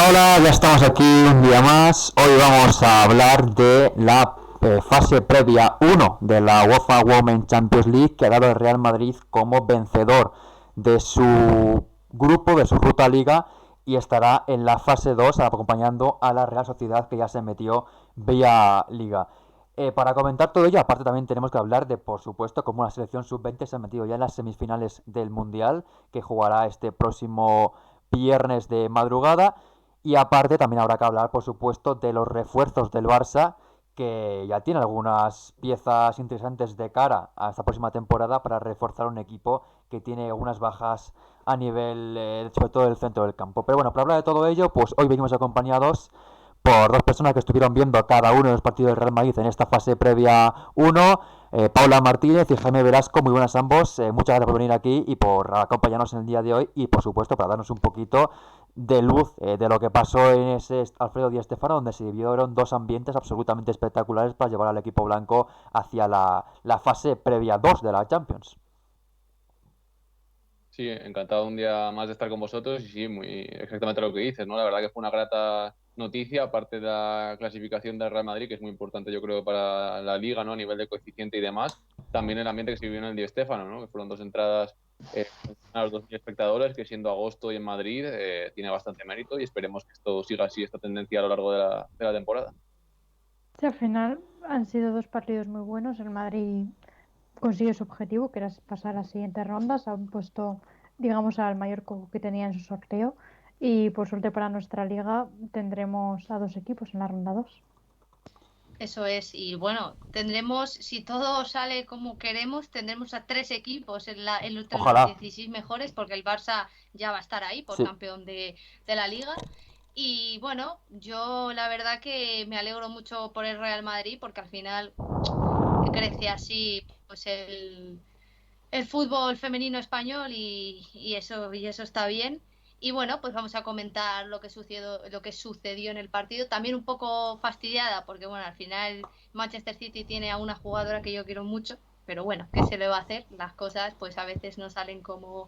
Hola, ya estamos aquí un día más. Hoy vamos a hablar de la fase previa 1 de la UEFA Women's Champions League, que ha dado el Real Madrid como vencedor de su grupo, de su ruta liga, y estará en la fase 2 acompañando a la Real Sociedad, que ya se metió vía liga. Para comentar todo ello, aparte también tenemos que hablar de, por supuesto, cómo la selección sub-20 se ha metido ya en las semifinales del Mundial, que jugará este próximo viernes de madrugada. Y aparte también habrá que hablar, por supuesto, de los refuerzos del Barça, que ya tiene algunas piezas interesantes de cara a esta próxima temporada para reforzar un equipo que tiene algunas bajas a nivel, sobre todo del centro del campo. Pero bueno, para hablar de todo ello, pues hoy venimos acompañados por dos personas que estuvieron viendo cada uno de los partidos del Real Madrid en esta fase previa 1. Paula Martínez y Jaime Velasco, muy buenas ambos. Muchas gracias por venir aquí y por acompañarnos en el día de hoy y por supuesto para darnos un poquito de luz de lo que pasó en ese Alfredo Di Stéfano, donde se vivieron dos ambientes absolutamente espectaculares para llevar al equipo blanco hacia la fase previa 2 de la Champions. Sí, encantado un día más de estar con vosotros y sí, muy exactamente lo que dices, ¿no? La verdad que fue una grata noticia, aparte de la clasificación del Real Madrid, que es muy importante yo creo para la liga, ¿no? A nivel de coeficiente y demás, también el ambiente que se vivió en el Di Stéfano, ¿no? Que fueron dos entradas a los 2.000 espectadores, que siendo agosto y en Madrid tiene bastante mérito y esperemos que esto siga así, esta tendencia a lo largo de la temporada. Sí, al final han sido dos partidos muy buenos. El Madrid consiguió su objetivo, que era pasar a las siguientes rondas. Han puesto, digamos, al Mallorca que tenía en su sorteo. Y por suerte para nuestra liga tendremos a dos equipos en la ronda 2. Eso es, y bueno, tendremos, si todo sale como queremos, tendremos a tres equipos entre los Ojalá. 16 mejores, porque el Barça ya va a estar ahí por Sí. campeón de la liga. Y bueno, yo la verdad que me alegro mucho por el Real Madrid, porque al final crece así pues el fútbol femenino español y eso está bien. Y bueno, pues vamos a comentar lo que sucedió en el partido. También un poco fastidiada porque bueno, al final Manchester City tiene a una jugadora que yo quiero mucho, pero bueno, ¿qué se le va a hacer? Las cosas pues a veces no salen como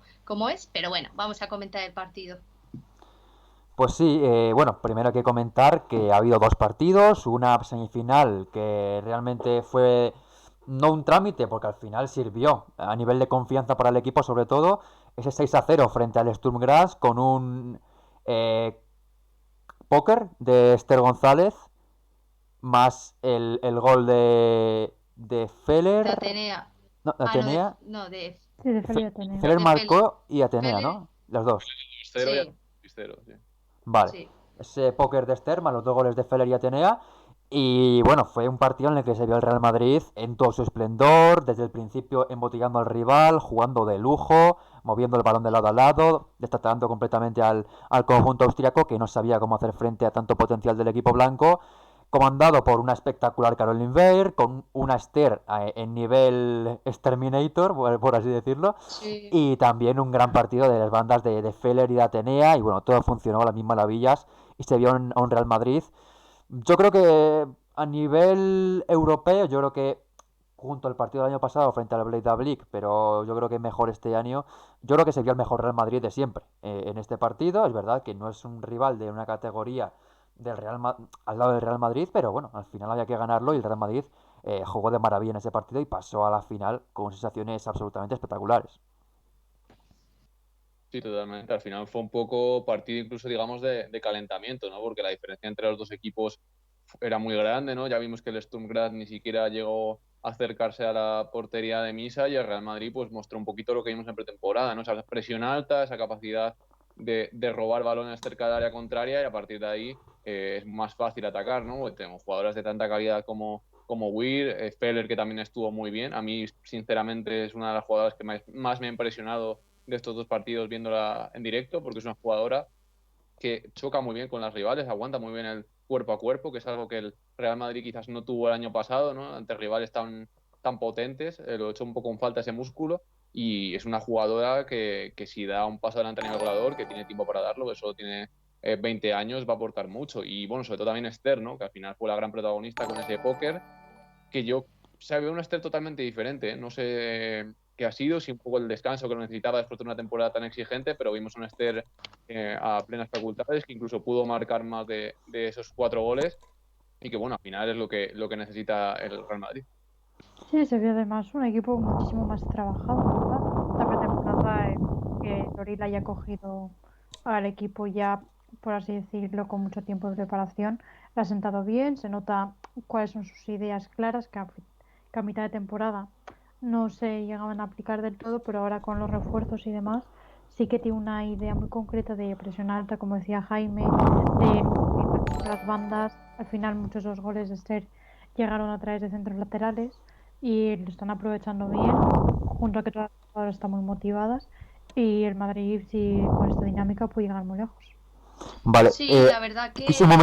es, pero bueno, vamos a comentar el partido. Pues sí, bueno, primero hay que comentar que ha habido dos partidos, una semifinal que realmente fue no un trámite, porque al final sirvió a nivel de confianza para el equipo, sobre todo ese 6-0 frente al Sturm Graz con un eh, póker de Esther González, más el gol de De Feller, Atenea. no, de Ah, no, Atenea. no, Sí, de Felipe Tenea. Feller de Feller. marcó y Atenea, Feller, ¿no? Los dos. 2-0 y a sí, 0, sí. Vale. sí. Ese póker de Esther, más los dos goles de Feller y Atenea. Y bueno, fue un partido en el que se vio el Real Madrid en todo su esplendor, desde el principio embotellando al rival, jugando de lujo, moviendo el balón de lado a lado, destacando completamente al conjunto austriaco que no sabía cómo hacer frente a tanto potencial del equipo blanco, comandado por una espectacular Caroline Weir, con una Esther en nivel Exterminator, por así decirlo, Sí. y también un gran partido de las bandas de Feller y de Atenea, y bueno, todo funcionó a las mismas maravillas y se vio a un Real Madrid. Yo creo que a nivel europeo, yo creo que junto al partido del año pasado frente al Breidablik, pero yo creo que mejor este año, yo creo que se vio el mejor Real Madrid de siempre en este partido. Es verdad que no es un rival de una categoría al lado del Real Madrid, pero bueno, al final había que ganarlo y el Real Madrid jugó de maravilla en ese partido y pasó a la final con sensaciones absolutamente espectaculares. Sí, totalmente. Al final fue un poco partido incluso, digamos, de calentamiento, ¿no? Porque la diferencia entre los dos equipos era muy grande, ¿no? Ya vimos que el Sturm Graz ni siquiera llegó a acercarse a la portería de Misa y el Real Madrid pues mostró un poquito lo que vimos en pretemporada, ¿no? Esa presión alta, esa capacidad de robar balones cerca del área contraria y a partir de ahí es más fácil atacar, ¿no? Porque tenemos jugadoras de tanta calidad como Weir, Feller que también estuvo muy bien. A mí, sinceramente, es una de las jugadoras que más me ha impresionado de estos dos partidos viéndola en directo, porque es una jugadora que choca muy bien con las rivales, aguanta muy bien el cuerpo a cuerpo, que es algo que el Real Madrid quizás no tuvo el año pasado, ¿no? Ante rivales tan potentes, lo echó un poco en falta ese músculo y es una jugadora que si da un paso adelante a nivel goleador, que tiene tiempo para darlo, que solo tiene 20 años, va a aportar mucho. Y bueno, sobre todo también Esther, ¿no? Que al final fue la gran protagonista con ese póker, que yo se ve un Esther totalmente diferente, ¿eh? No sé qué ha sido, si un poco el descanso que lo necesitaba después de una temporada tan exigente, pero vimos un Esther a plenas facultades, que incluso pudo marcar más de esos 4 goles y que bueno, al final es lo que necesita el Real Madrid. Sí, se vio además un equipo muchísimo más trabajado, ¿verdad? Esta pretemporada que Loril haya cogido al equipo ya, por así decirlo, con mucho tiempo de preparación, le ha sentado bien, se nota cuáles son sus ideas claras que a mitad de temporada no se llegaban a aplicar del todo, pero ahora con los refuerzos y demás sí que tiene una idea muy concreta de presión alta, como decía Jaime, de las bandas. Al final muchos de los goles de Esther llegaron a través de centros laterales y lo están aprovechando bien, junto a que todas las jugadoras están muy motivadas y el Madrid, si con esta dinámica, puede llegar muy lejos. Vale, Sí, la verdad quise un que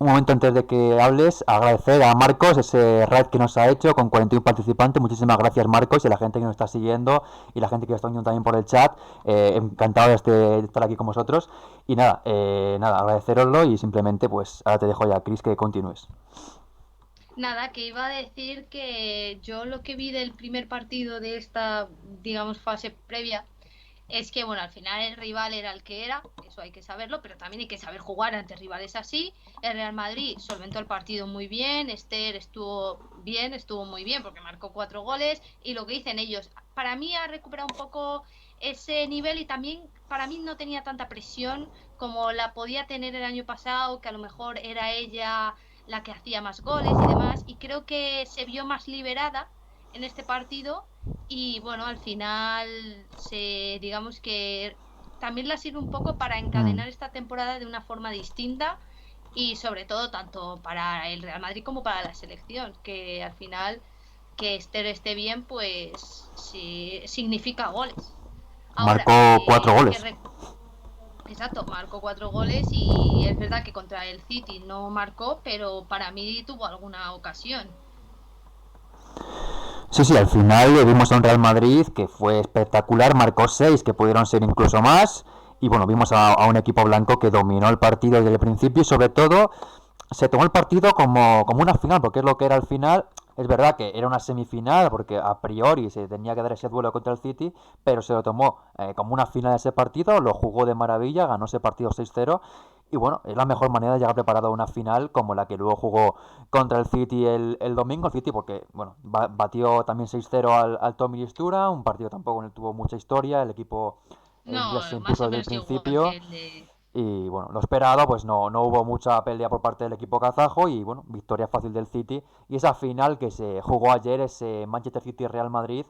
momento antes de que hables, agradecer a Marcos ese raid que nos ha hecho con 41 participantes. Muchísimas gracias, Marcos, y a la gente que nos está siguiendo y la gente que está uniendo también por el chat. Encantado de estar aquí con vosotros. Y nada, agradeceroslo y simplemente, pues ahora te dejo ya, Chris, que continúes. nada, que iba a decir que yo lo que vi del primer partido de esta, digamos, fase previa es que, bueno, al final el rival era el que era, eso hay que saberlo, pero también hay que saber jugar ante rivales así. El Real Madrid solventó el partido muy bien, Esther estuvo muy bien porque marcó 4 goles y lo que dicen ellos, para mí ha recuperado un poco ese nivel y también para mí no tenía tanta presión como la podía tener el año pasado, que a lo mejor era ella la que hacía más goles y demás, y creo que se vio más liberada en este partido y bueno, al final digamos que también la sirve un poco para encadenar esta temporada de una forma distinta y sobre todo tanto para el Real Madrid como para la selección, que al final que Esther esté bien pues sí, significa goles. Ahora, Marcó 4 goles. Exacto, marcó 4 goles y es verdad que contra el City no marcó, pero para mí tuvo alguna ocasión. Sí, al final le vimos a un Real Madrid que fue espectacular, marcó 6, que pudieron ser incluso más, y bueno, vimos a un equipo blanco que dominó el partido desde el principio y sobre todo se tomó el partido como una final, porque es lo que era al final. Es verdad que era una semifinal, porque a priori se tenía que dar ese duelo contra el City, pero se lo tomó como una final de ese partido, lo jugó de maravilla, ganó ese partido 6-0. Y bueno, es la mejor manera de llegar preparado a una final como la que luego jugó contra el City el domingo. El City, porque bueno, batió también 6-0 al Tommy Listura, un partido tampoco no tuvo mucha historia. El equipo inglés se No, más impuso o desde el menos igual principio. que el de... Y bueno, lo esperado, pues no hubo mucha pelea por parte del equipo kazajo y bueno, victoria fácil del City. Y esa final que se jugó ayer, ese Manchester City-Real Madrid,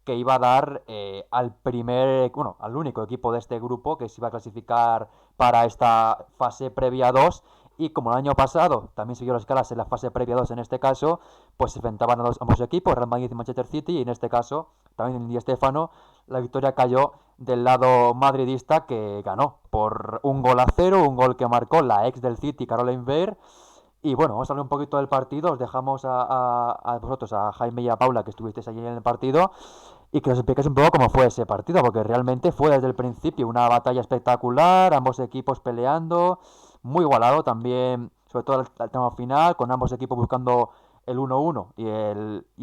que iba a dar al único equipo de este grupo que se iba a clasificar para esta fase previa 2. Y como el año pasado también siguió las escalas en la fase previa 2 en este caso, pues se enfrentaban a ambos equipos, Real Madrid y Manchester City, y en este caso, también en Di Stéfano, la victoria cayó del lado madridista, que ganó por 1-0, un gol que marcó la ex del City, Caroline Weir. Y bueno, vamos a hablar un poquito del partido. Os dejamos a vosotros, a Jaime y a Paula, que estuvisteis allí en el partido, y que os expliquéis un poco cómo fue ese partido, porque realmente fue desde el principio una batalla espectacular, ambos equipos peleando, muy igualado también, sobre todo el tema final, con ambos equipos buscando el 1-1 y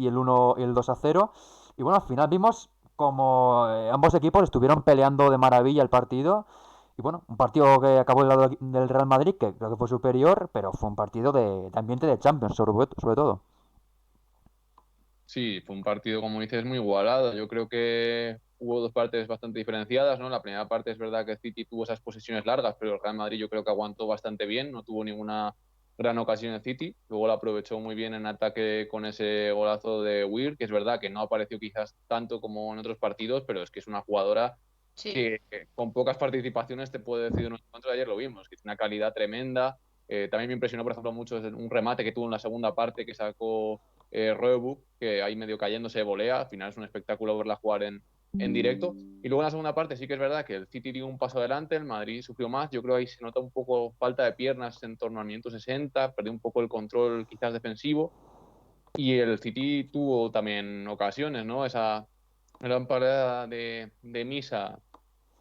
el 2-0. Y bueno, al final vimos como ambos equipos estuvieron peleando de maravilla el partido. Y bueno, un partido que acabó del lado del Real Madrid, que creo que fue superior, pero fue un partido de ambiente de Champions, sobre todo. Sí, fue un partido, como dices, muy igualado. Yo creo que hubo dos partes bastante diferenciadas, ¿no? La primera parte es verdad que el City tuvo esas posesiones largas, pero el Real Madrid yo creo que aguantó bastante bien, no tuvo ninguna gran ocasión el City. Luego la aprovechó muy bien en ataque con ese golazo de Weir, que es verdad que no apareció quizás tanto como en otros partidos, pero es que es una jugadora Sí. que con pocas participaciones te puede decir un encuentro. Ayer lo vimos, que tiene una calidad tremenda. También me impresionó, por ejemplo, mucho un remate que tuvo en la segunda parte que sacó Roebuck, que ahí medio cayéndose de volea. Al final es un espectáculo verla jugar en directo. Y luego en la segunda parte sí que es verdad que el City dio un paso adelante, el Madrid sufrió más. Yo creo que ahí se nota un poco falta de piernas en torno al minuto 60, perdió un poco el control quizás defensivo. Y el City tuvo también ocasiones, ¿no? Esa gran parada de Misa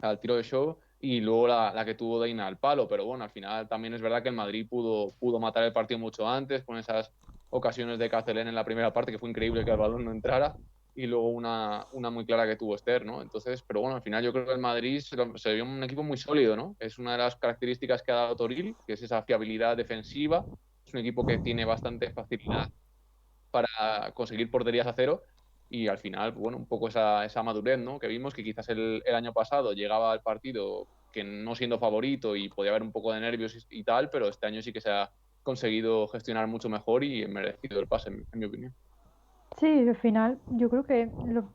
al tiro de show y luego la que tuvo Deina al palo. Pero bueno, al final también es verdad que el Madrid pudo matar el partido mucho antes con esas ocasiones de Castellén en la primera parte, que fue increíble que el balón no entrara. y luego una muy clara que tuvo Esther, ¿no? Entonces, pero bueno, al final yo creo que el Madrid se vio un equipo muy sólido, ¿no? Es una de las características que ha dado Toril, que es esa fiabilidad defensiva. Es un equipo que tiene bastante facilidad para conseguir porterías a cero y al final, bueno, un poco esa madurez, ¿no? Que vimos que quizás el año pasado llegaba al partido que no siendo favorito y podía haber un poco de nervios y tal, pero este año sí que se ha conseguido gestionar mucho mejor y merecido el pase, en mi opinión. Sí, al final yo creo que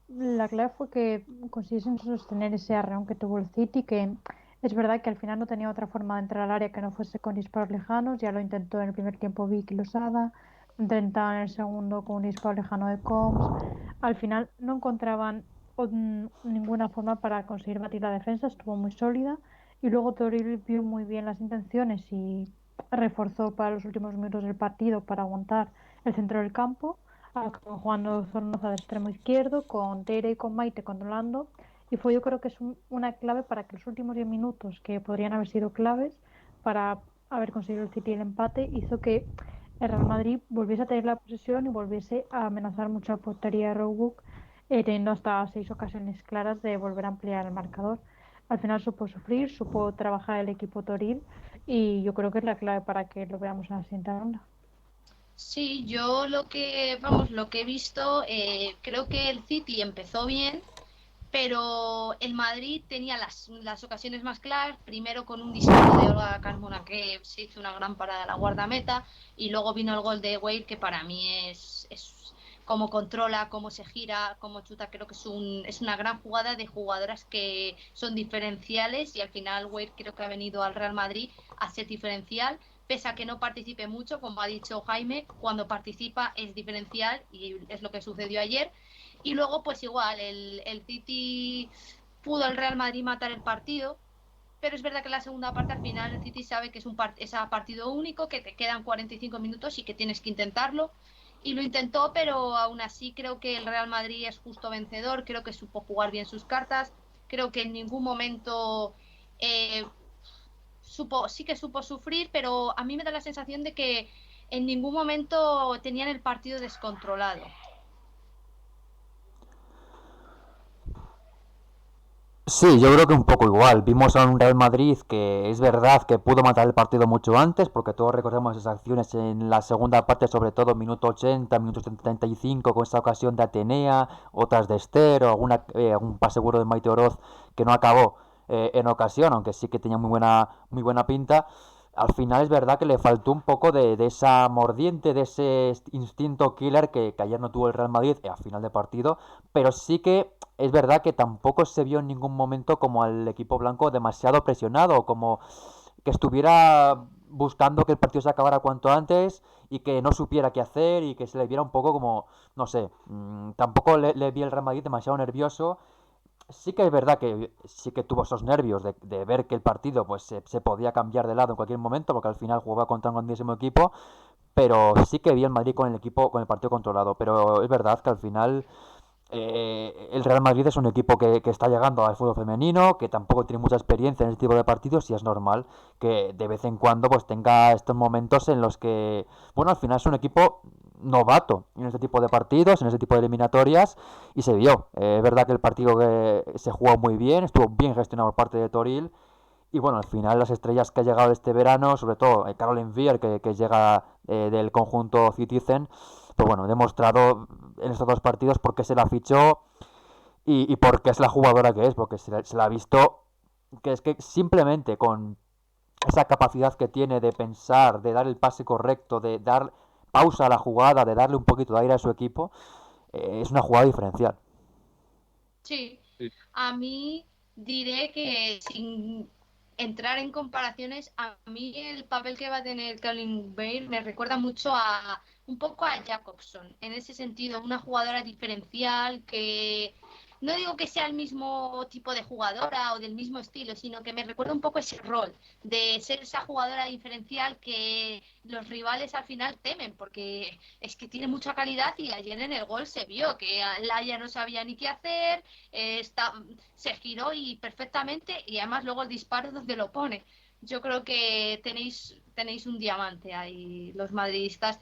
la clave fue que consiguiesen sostener ese arreón que tuvo el City, que es verdad que al final no tenía otra forma de entrar al área que no fuese con disparos lejanos, ya lo intentó en el primer tiempo Vicky Losada, intentaban en el segundo con un disparo lejano de Combs, al final no encontraban ninguna forma para conseguir batir la defensa, estuvo muy sólida y luego Toril vio muy bien las intenciones y reforzó para los últimos minutos del partido para aguantar el centro del campo. Acabó jugando Zornoza de extremo izquierdo, con Teire y con Maite controlando. Y fue yo creo que es una clave para que los últimos 10 minutos, que podrían haber sido claves para haber conseguido el City el empate, hizo que el Real Madrid volviese a tener la posesión y volviese a amenazar mucho la portería de Roebuck, teniendo hasta 6 ocasiones claras de volver a ampliar el marcador. Al final supo sufrir, supo trabajar el equipo Toril y yo creo que es la clave para que lo veamos en la siguiente ronda. Sí, yo lo que he visto, creo que el City empezó bien, pero el Madrid tenía las ocasiones más claras, primero con un disparo de Olga Carmona que se hizo una gran parada a la guardameta, y luego vino el gol de Wade, que para mí es cómo controla, cómo se gira, cómo chuta. Creo que es una gran jugada de jugadoras que son diferenciales, y al final Wade creo que ha venido al Real Madrid a ser diferencial, pese a que no participe mucho, como ha dicho Jaime. Cuando participa es diferencial y es lo que sucedió ayer. Y luego, pues igual, el City pudo el Real Madrid matar el partido, pero es verdad que en la segunda parte al final el City sabe que es a partido único, que te quedan 45 minutos y que tienes que intentarlo. Y lo intentó, pero aún así creo que el Real Madrid es justo vencedor, creo que supo jugar bien sus cartas, creo que en ningún momento eh, sí que supo sufrir, pero a mí me da la sensación de que en ningún momento tenían el partido descontrolado. Sí, yo creo que un poco igual. Vimos a un Real Madrid que es verdad que pudo matar el partido mucho antes, porque todos recordamos esas acciones en la segunda parte, sobre todo minuto 80, minuto 75, con esa ocasión de Atenea, otras de Esther, o algún pase seguro de Maite Oroz que no acabó en ocasión, aunque sí que tenía muy buena pinta. Al final es verdad que le faltó un poco de esa mordiente, de ese instinto killer que ayer no tuvo el Real Madrid al final de partido, pero sí que es verdad que tampoco se vio en ningún momento como al equipo blanco demasiado presionado, como que estuviera buscando que el partido se acabara cuanto antes y que no supiera qué hacer y que se le viera un poco como, no sé, tampoco le vi el Real Madrid demasiado nervioso. Sí que es verdad que sí que tuvo esos nervios de ver que el partido pues se podía cambiar de lado en cualquier momento, porque al final jugaba contra un grandísimo equipo, pero sí que vi el Madrid con el equipo, con el partido controlado. Pero es verdad que al final el Real Madrid es un equipo que está llegando al fútbol femenino, que tampoco tiene mucha experiencia en este tipo de partidos y es normal que de vez en cuando pues tenga estos momentos en los que, bueno, al final es un equipo novato en este tipo de partidos, en este tipo de eliminatorias y se vio. Es verdad que el partido que se jugó muy bien, estuvo bien gestionado por parte de Toril y bueno, al final las estrellas que ha llegado este verano, sobre todo Caroline Vier, que llega del conjunto Citizen, pues bueno, he demostrado en estos dos partidos por qué se la fichó y por qué es la jugadora que es, porque se la ha visto que es que simplemente con esa capacidad que tiene de pensar, de dar el pase correcto, de dar pausa a la jugada, de darle un poquito de aire a su equipo, es una jugada diferencial. Sí, Sí. a mí diré que sin entrar en comparaciones, a mí el papel que va a tener Colin Bale me recuerda mucho a un poco a Jacobson. En ese sentido, una jugadora diferencial que no digo que sea el mismo tipo de jugadora o del mismo estilo, sino que me recuerda un poco ese rol de ser esa jugadora diferencial que los rivales al final temen, porque es que tiene mucha calidad, y ayer en el gol se vio que Laia no sabía ni qué hacer, se giró y perfectamente, y además luego el disparo donde lo pone. Yo creo que tenéis un diamante ahí, los madridistas,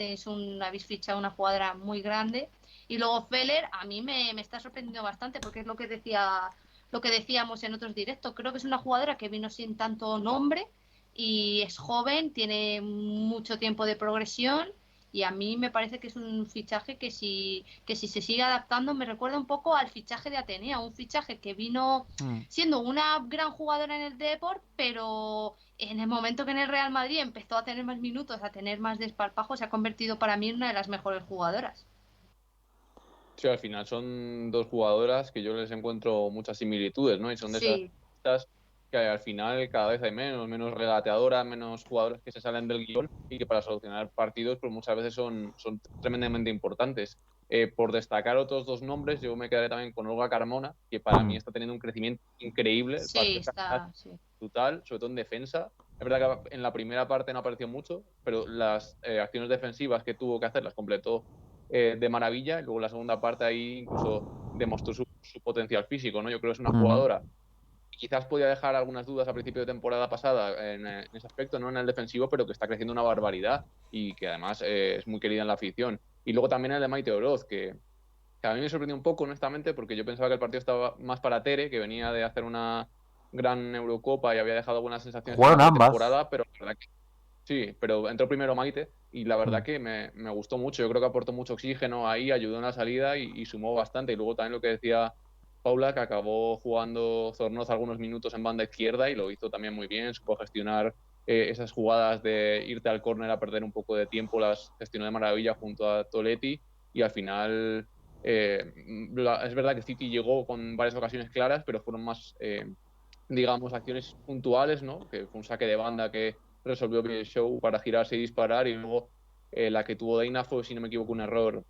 habéis fichado una jugadora muy grande Y luego Feller a mí me está sorprendiendo bastante porque es lo que decíamos en otros directos. Creo que es una jugadora que vino sin tanto nombre y es joven, tiene mucho tiempo de progresión y a mí me parece que es un fichaje que si se sigue adaptando me recuerda un poco al fichaje de Atenea, un fichaje que vino siendo una gran jugadora en el Depor, pero en el momento que en el Real Madrid empezó a tener más minutos, a tener más desparpajo, se ha convertido para mí en una de las mejores jugadoras. Sí, al final son dos jugadoras que yo les encuentro muchas similitudes, ¿no? Y son de Sí, esas que al final cada vez hay menos regateadoras, menos jugadoras que se salen del guión y que para solucionar partidos pues muchas veces son tremendamente importantes. Por destacar otros dos nombres, yo me quedaré también con Olga Carmona, que para mí está teniendo un crecimiento increíble. El sí, partido está, sí. brutal, sobre todo en defensa. Es verdad que en la primera parte no apareció mucho, pero las acciones defensivas que tuvo que hacer las completó de maravilla. Y luego la segunda parte ahí incluso demostró su potencial físico, ¿no? Yo creo que es una jugadora que quizás podía dejar algunas dudas a principio de temporada pasada en ese aspecto, no en el defensivo, pero que está creciendo una barbaridad y que además es muy querida en la afición. Y luego también el de Maite Oroz, que a mí me sorprendió un poco, honestamente, porque yo pensaba que el partido estaba más para Tere, que venía de hacer una gran Eurocopa y había dejado buenas sensaciones en la Jugaron ambas. pretemporada, pero la verdad que sí, pero entró primero Maite y la verdad que me gustó mucho. Yo creo que aportó mucho oxígeno ahí, ayudó en la salida y sumó bastante. Y luego también lo que decía Paula, que acabó jugando Zornoz algunos minutos en banda izquierda y lo hizo también muy bien, supo gestionar esas jugadas de irte al córner a perder un poco de tiempo, las gestionó de maravilla junto a Toletti y al final es verdad que City llegó con varias ocasiones claras, pero fueron más, digamos, acciones puntuales, ¿no? Que fue un saque de banda que resolvió bien el show para girarse y disparar y luego la que tuvo Deina fue, si no me equivoco, un error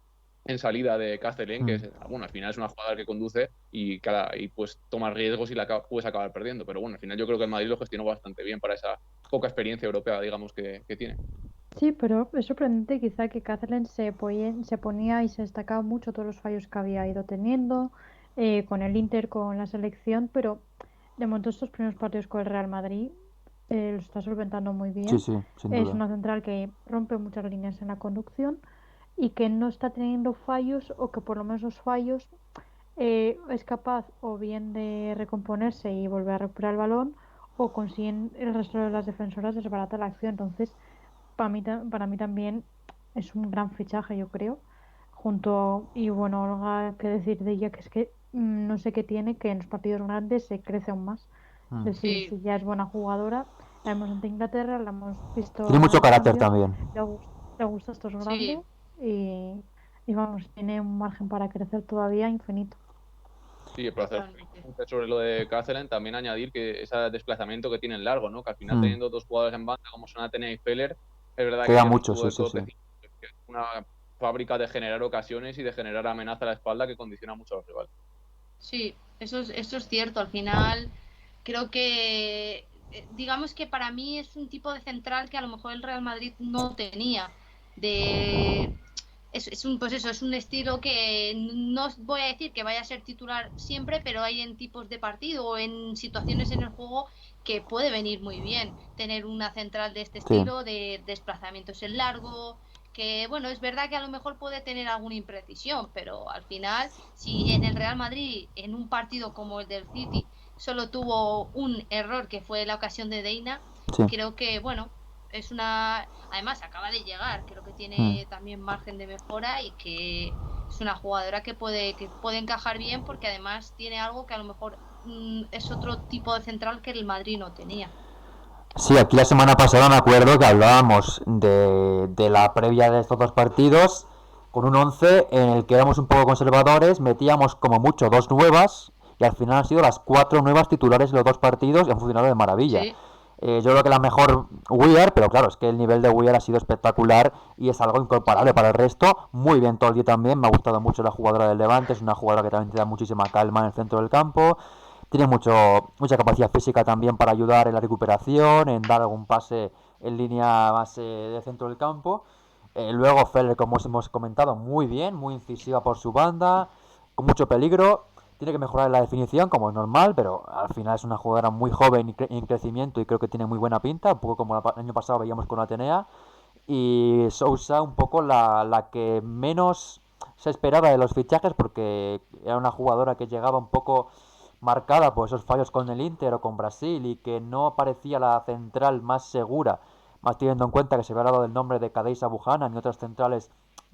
en salida de Castellén, que es, bueno, al final es una jugadora que conduce y pues toma riesgos y puedes acabar perdiendo, pero bueno, al final yo creo que el Madrid lo gestionó bastante bien para esa poca experiencia europea, digamos, que tiene. Sí, pero es sorprendente quizá que Kathleen se ponía y se destacaba mucho todos los fallos que había ido teniendo con el Inter, con la selección, pero de momento estos primeros partidos con el Real Madrid lo está solventando muy Sí, bien. sí, sin Es duda. una central que rompe muchas líneas en la conducción y que no está teniendo fallos o que por lo menos los fallos es capaz o bien de recomponerse y volver a recuperar el balón o consiguen el resto de las defensoras desbaratar la acción. Entonces, para mí también es un gran fichaje, yo creo. Y bueno, Olga, qué decir de ella, que es que no sé qué tiene, que en los partidos grandes se crece aún más. Es decir, Sí, si ya es buena jugadora, la hemos ante Inglaterra, la hemos visto Tiene mucho ganar carácter Champions, también. le gusta estos grandes sí, y, y vamos, tiene un margen para crecer todavía infinito. Sí, pero hacer totalmente. sobre lo de Castellén, también añadir que ese desplazamiento que tienen largo, ¿no? Que al final teniendo dos jugadores en banda como son Atenea y Feller, es verdad que Queda ella es un mucho, tubo sí, de sí, sí. tope, que es una fábrica de generar ocasiones y de generar amenaza a la espalda que condiciona mucho a los rivales. Sí, eso es cierto. Al final, creo que, digamos que para mí es un tipo de central que a lo mejor el Real Madrid no tenía. De, es un, pues eso, es un estilo que no os voy a decir que vaya a ser titular siempre, pero hay en tipos de partido o en situaciones en el juego que puede venir muy bien tener una central de este Sí. estilo, de desplazamientos en largo, que bueno, es verdad que a lo mejor puede tener alguna imprecisión, pero al final, si en el Real Madrid, en un partido como el del City, solo tuvo un error que fue la ocasión de Deina, Sí. creo que bueno, es una, además acaba de llegar, creo que Mm. tiene también margen de mejora y que es una jugadora que puede encajar bien porque además tiene algo que a lo mejor es otro tipo de central que el Madrid no tenía. Sí, aquí la semana pasada me acuerdo que hablábamos de la previa de estos dos partidos con un 11 en el que éramos un poco conservadores, metíamos como mucho dos nuevas y al final han sido las cuatro nuevas titulares de los dos partidos y han funcionado de maravilla. Sí, Yo creo que la mejor Weir, pero claro, es que el nivel de Weir ha sido espectacular y es algo incomparable sí, para el resto. Muy bien Toldi también, me ha gustado mucho la jugadora del Levante, es una jugadora que también te da muchísima calma en el centro del campo. Tiene mucha capacidad física también para ayudar en la recuperación, en dar algún pase en línea base de centro del campo. Luego Feller, como os hemos comentado, muy bien, muy incisiva por su banda, con mucho peligro. Tiene que mejorar en la definición, como es normal, pero al final es una jugadora muy joven y en crecimiento y creo que tiene muy buena pinta, un poco como el año pasado veíamos con Atenea. Y Sousa un poco la que menos se esperaba de los fichajes porque era una jugadora que llegaba un poco marcada por esos fallos con el Inter o con Brasil y que no parecía la central más segura, más teniendo en cuenta que se había hablado del nombre de Kadeisa Buchanan y otras centrales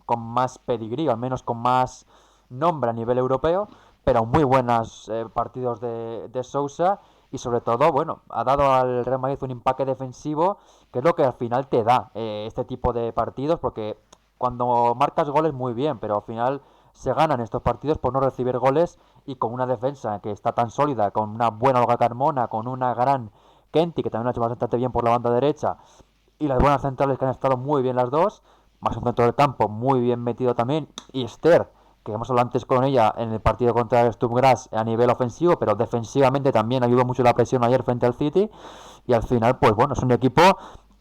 con más pedigrí, o al menos con más nombre a nivel europeo, pero muy buenos partidos de Sousa y sobre todo, bueno, ha dado al Real Madrid un empaque defensivo que es lo que al final te da este tipo de partidos, porque cuando marcas goles muy bien, pero al final se ganan estos partidos por no recibir goles y con una defensa que está tan sólida, con una buena Olga Carmona, con una gran Kenty, que también lo ha hecho bastante bien por la banda derecha, y las buenas centrales que han estado muy bien las dos, más un centro del campo muy bien metido también, y Esther, que hemos hablado antes con ella en el partido contra el Sturm Graz a nivel ofensivo, pero defensivamente también ayudó mucho la presión ayer frente al City, y al final, pues bueno, es un equipo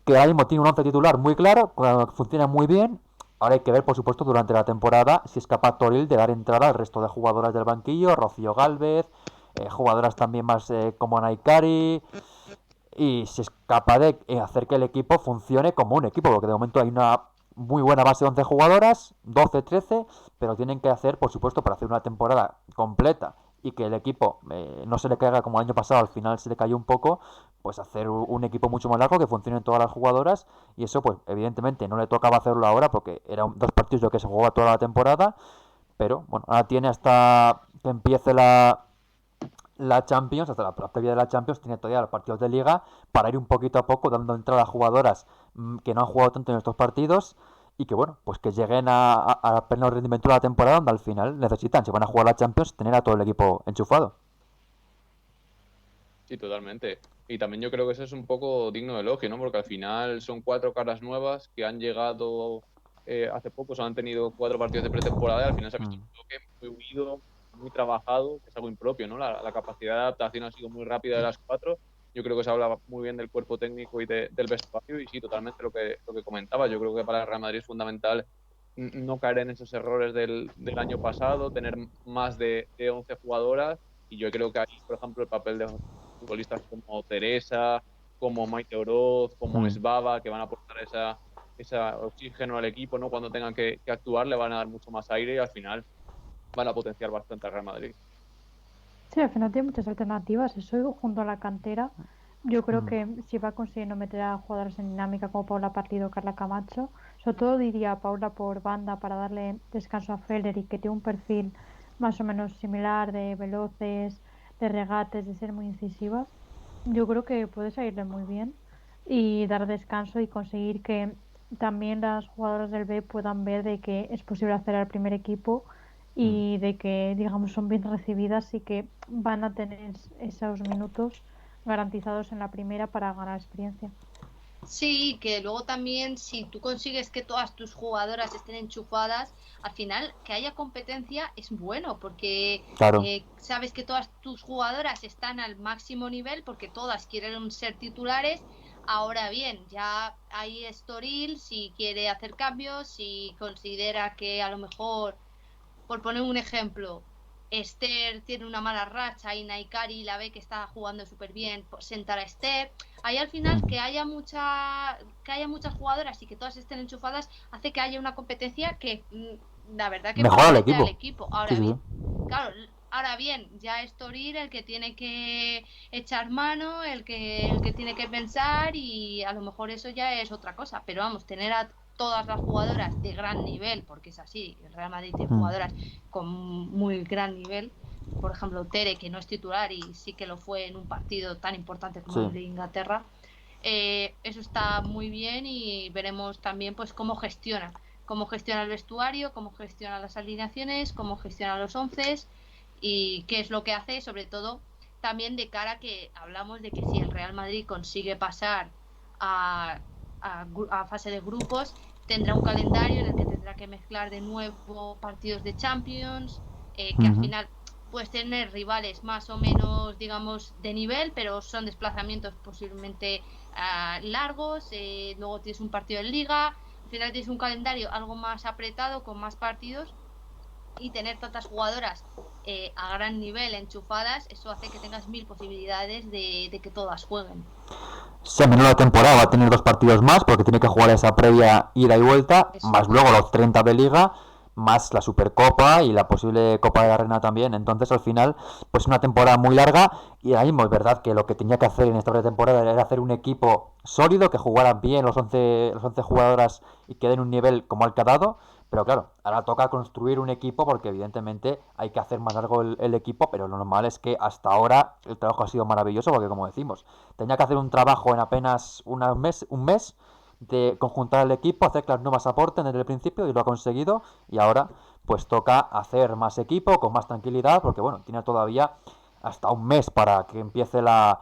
que ahora mismo tiene un once titular muy claro, funciona muy bien. Ahora hay que ver, por supuesto, durante la temporada si es capaz Toril de dar entrada al resto de jugadoras del banquillo, Rocío Gálvez, jugadoras también más como Naikari, y si es capaz de hacer que el equipo funcione como un equipo, porque de momento hay una muy buena base de 11 jugadoras, 12, 13, pero tienen que hacer, por supuesto, para hacer una temporada completa y que el equipo no se le caiga como el año pasado, al final se le cayó un poco, pues hacer un equipo mucho más largo, que funcionen todas las jugadoras, y eso pues evidentemente no le tocaba hacerlo ahora porque eran dos partidos lo que se jugaba toda la temporada, pero bueno, ahora tiene hasta que empiece la Champions, hasta la previa de la Champions, tiene todavía los partidos de Liga para ir un poquito a poco dando entrada a jugadoras que no han jugado tanto en estos partidos y que bueno, pues que lleguen a pleno rendimiento de la temporada, donde al final necesitan, si van a jugar la Champions, tener a todo el equipo enchufado. Sí, totalmente. Y también yo creo que eso es un poco digno de elogio, ¿no? Porque al final son 4 caras nuevas que han llegado hace poco, han tenido 4 partidos de pretemporada y al final se ha visto un bloque muy unido, muy trabajado, que es algo impropio, ¿no? La capacidad de adaptación ha sido muy rápida de las 4. Yo creo que se habla muy bien del cuerpo técnico y del vestuario y sí, totalmente lo que comentaba. Yo creo que para el Real Madrid es fundamental no caer en esos errores del año pasado, tener más de 11 jugadoras y yo creo que ahí, por ejemplo, el papel de futbolistas como Teresa, como Maite Oroz, como Esbaba, que van a aportar ese oxígeno al equipo, ¿no? Cuando tengan que actuar le van a dar mucho más aire y al final van a potenciar bastante al Real Madrid. Sí, al final tiene muchas alternativas. Eso junto a la cantera, yo creo que si va consiguiendo meter a jugadores en dinámica como Paula Partido o Carla Camacho, sobre todo diría Paula por banda para darle descanso a Feller y que tiene un perfil más o menos similar de veloces, de regates, de ser muy incisivas. Yo creo que puede salirle muy bien y dar descanso y conseguir que también las jugadoras del B puedan ver de que es posible hacer al primer equipo y de que, digamos, son bien recibidas y que van a tener esos minutos garantizados en la primera para ganar experiencia. Sí, que luego también si tú consigues que todas tus jugadoras estén enchufadas, al final que haya competencia es bueno porque claro. Sabes que todas tus jugadoras están al máximo nivel porque todas quieren ser titulares. Ahora bien, ya hay Estoril si quiere hacer cambios, si considera que a lo mejor, por poner un ejemplo, Esther tiene una mala racha y Naikari la ve que está jugando súper bien, por sentar a Esther. Ahí al final que haya muchas jugadoras y que todas estén enchufadas hace que haya una competencia que la verdad que mejora favorece al al equipo. Ahora sí, bien, claro, ahora bien, ya es Torir el que tiene que echar mano, el que tiene que pensar y a lo mejor eso ya es otra cosa. Pero vamos, tener a todas las jugadoras de gran nivel, porque es así, el Real Madrid tiene jugadoras con muy gran nivel, por ejemplo Tere, que no es titular y sí que lo fue en un partido tan importante como el de Inglaterra, eso está muy bien y veremos también pues cómo gestiona el vestuario, cómo gestiona las alineaciones, cómo gestiona los 11 y qué es lo que hace, sobre todo también de cara a que hablamos de que si el Real Madrid consigue pasar a fase de grupos, tendrá un calendario en el que tendrá que mezclar de nuevo partidos de Champions, que al final puedes tener rivales más o menos, digamos, de nivel, pero son desplazamientos posiblemente largos, luego tienes un partido en Liga, al final tienes un calendario algo más apretado, con más partidos, y tener tantas jugadoras a gran nivel enchufadas, eso hace que tengas 1000 posibilidades de que todas jueguen. Si a menudo la temporada va a tener 2 partidos más porque tiene que jugar esa previa ida y vuelta, más luego los 30 de Liga, más la Supercopa y la posible Copa de la Reina también. Entonces, al final, pues una temporada muy larga. Y ahora mismo es verdad que lo que tenía que hacer en esta pretemporada era hacer un equipo sólido, que jugaran bien los 11 jugadoras y que den un nivel como el que ha dado. Pero claro, ahora toca construir un equipo porque evidentemente hay que hacer más largo el equipo, pero lo normal es que hasta ahora el trabajo ha sido maravilloso porque, como decimos, tenía que hacer un trabajo en apenas un mes de conjuntar el equipo, hacer que las nuevas aporten desde el principio y lo ha conseguido. Y ahora pues toca hacer más equipo con más tranquilidad porque bueno, tiene todavía hasta un mes para que empiece la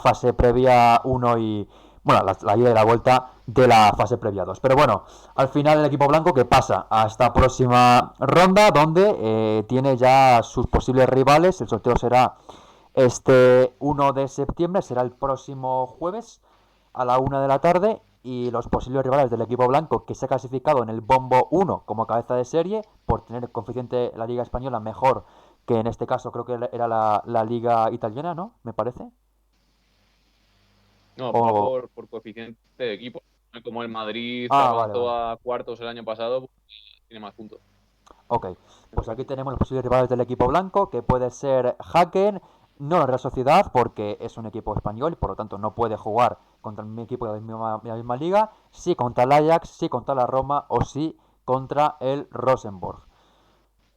fase previa 1 y bueno, la ida y la vuelta de la fase previa 2. Pero bueno, al final el equipo blanco que pasa a esta próxima ronda donde tiene ya sus posibles rivales. El sorteo será este 1 de septiembre, será el próximo jueves a la 1 de la tarde. Y los posibles rivales del equipo blanco, que se ha clasificado en el bombo 1 como cabeza de serie por tener coeficiente la Liga Española mejor que en este caso creo que era la Liga Italiana, ¿no? Me parece. No, va O... por coeficiente de equipo. Como el Madrid Vale, avanzó vale. a cuartos el año pasado, pues tiene más puntos. Ok, pues aquí tenemos los posibles rivales del equipo blanco, que puede ser Haken, no la Real Sociedad, porque es un equipo español y por lo tanto no puede jugar contra mi equipo de la misma liga, sí contra el Ajax, sí contra la Roma o sí contra el Rosenborg.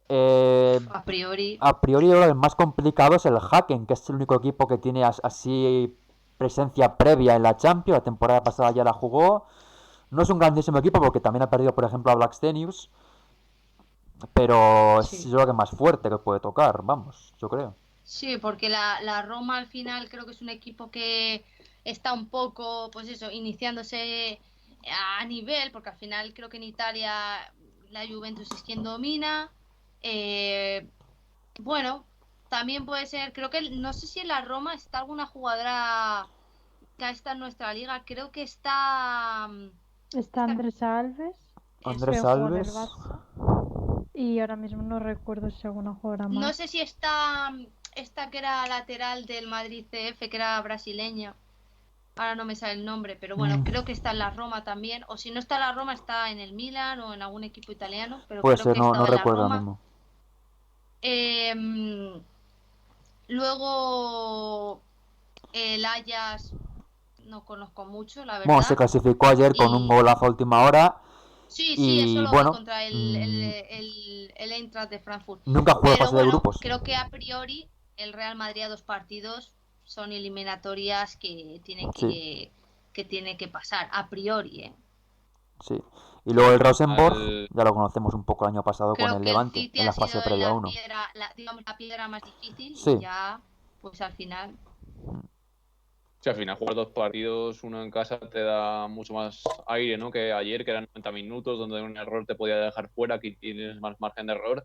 Eh, A priori, a priori yo creo que el más complicado es el Haken, que es el único equipo que tiene así presencia previa en la Champions, la temporada pasada ya la jugó. No es un grandísimo equipo porque también ha perdido, por ejemplo, a Blackstenius, pero es sí. yo creo que más fuerte que puede tocar, vamos, yo creo. Sí, porque la Roma al final creo que es un equipo que está un poco, pues eso, iniciándose a nivel, porque al final creo que en Italia la Juventus es quien domina. Eh, bueno, también puede ser, creo que no sé si en la Roma está alguna jugadora que está en nuestra liga, creo que está Está esta, Andrés Alves, eso. que Andrés jugó en el Alves. Barça. Y ahora mismo no recuerdo si alguna jugadora No más. sé si está esta que era lateral del Madrid CF, que era brasileña. Ahora no me sale el nombre, pero bueno, creo que está en la Roma también. O si no está en la Roma, está en el Milan o en algún equipo italiano, pero Puede creo ser, que no estaba en la recuerdo ahora Roma. mismo. Em, luego el Ajax no conozco mucho, la Bueno, se verdad. clasificó ayer con un Y golazo a última hora sí, sí, eso y lo vi bueno, contra el Eintracht de Frankfurt. nunca juega Pero fase de bueno, grupos. creo que a priori el Real Madrid a 2 partidos son eliminatorias Sí, que tiene que pasar, a priori, ¿eh? sí. Y Sí, luego al el Rosenborg, final, ya lo conocemos un poco el año pasado con Creo el que el Levante City en ha la fase sido previa la 1. piedra, digamos, la piedra más difícil y Sí, ya, pues al final, sí, al final jugar 2 partidos, uno en casa te da mucho más aire, ¿no? Que ayer, que eran 90 minutos, donde un error te podía dejar fuera, aquí tienes más margen de error.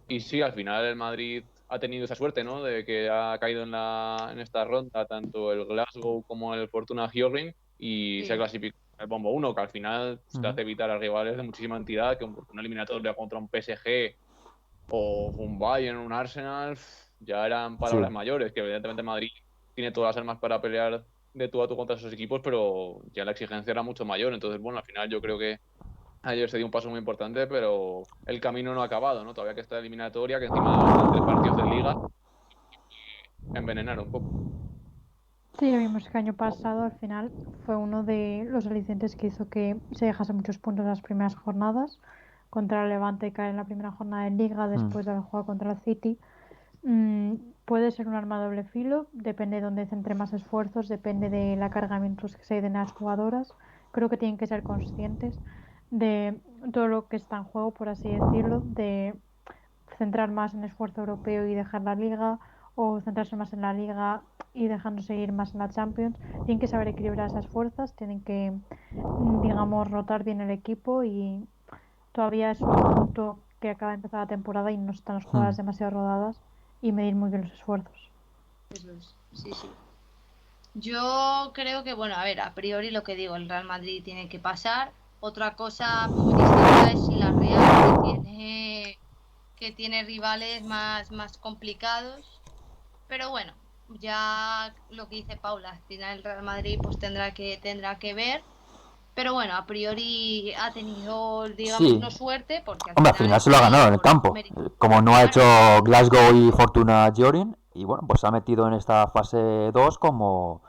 Y sí, al final el Madrid ha tenido esa suerte, ¿no? De que ha caído en esta ronda tanto el Glasgow como el Fortuna Hjørring y se ha sí. clasificado el bombo 1, que al final te ujú, hace evitar a rivales de muchísima entidad, que una eliminatoria contra un PSG o un Bayern, un Arsenal, ya eran sí. palabras mayores, que evidentemente Madrid tiene todas las armas para pelear de tú a tú contra esos equipos, pero ya la exigencia era mucho mayor. Entonces, bueno, al final yo creo que ayer se dio un paso muy importante, pero el camino no ha acabado, ¿no? Todavía que está eliminatoria, que encima son 3 partidos de liga, envenenar un poco. Sí, ya vimos que el año pasado al final fue uno de los alicientes que hizo que se dejase muchos puntos en las primeras jornadas contra el Levante y caer en la primera jornada de Liga Mm. después de haber jugado contra el City. Mm, puede ser un arma de doble filo, depende de dónde centre más esfuerzos, depende de la carga de minutos que se den a las jugadoras. Creo que tienen que ser conscientes de todo lo que está en juego, por así decirlo, de centrar más en esfuerzo europeo y dejar la liga, o centrarse más en la liga y dejándose ir más en la Champions. Tienen que saber equilibrar esas fuerzas, tienen que, digamos, rotar bien el equipo y todavía es un punto que acaba de empezar la temporada y no están las Mm. jugadas demasiado rodadas y medir muy bien los esfuerzos. Eso es, sí, sí. Yo creo que, bueno, a ver, a priori lo que digo, el Real Madrid tiene que pasar. Otra cosa muy distinta es si la Real, que tiene rivales más complicados. Pero bueno, ya lo que dice Paula, al final el Real Madrid pues tendrá que ver. Pero bueno, a priori ha tenido, digamos, Sí, no suerte, porque al hombre, al final final se lo ha ganado en el por los campo. méritos. Como no ha hecho Claro, Glasgow y Fortuna Jorin, y bueno, pues se ha metido en esta fase 2 como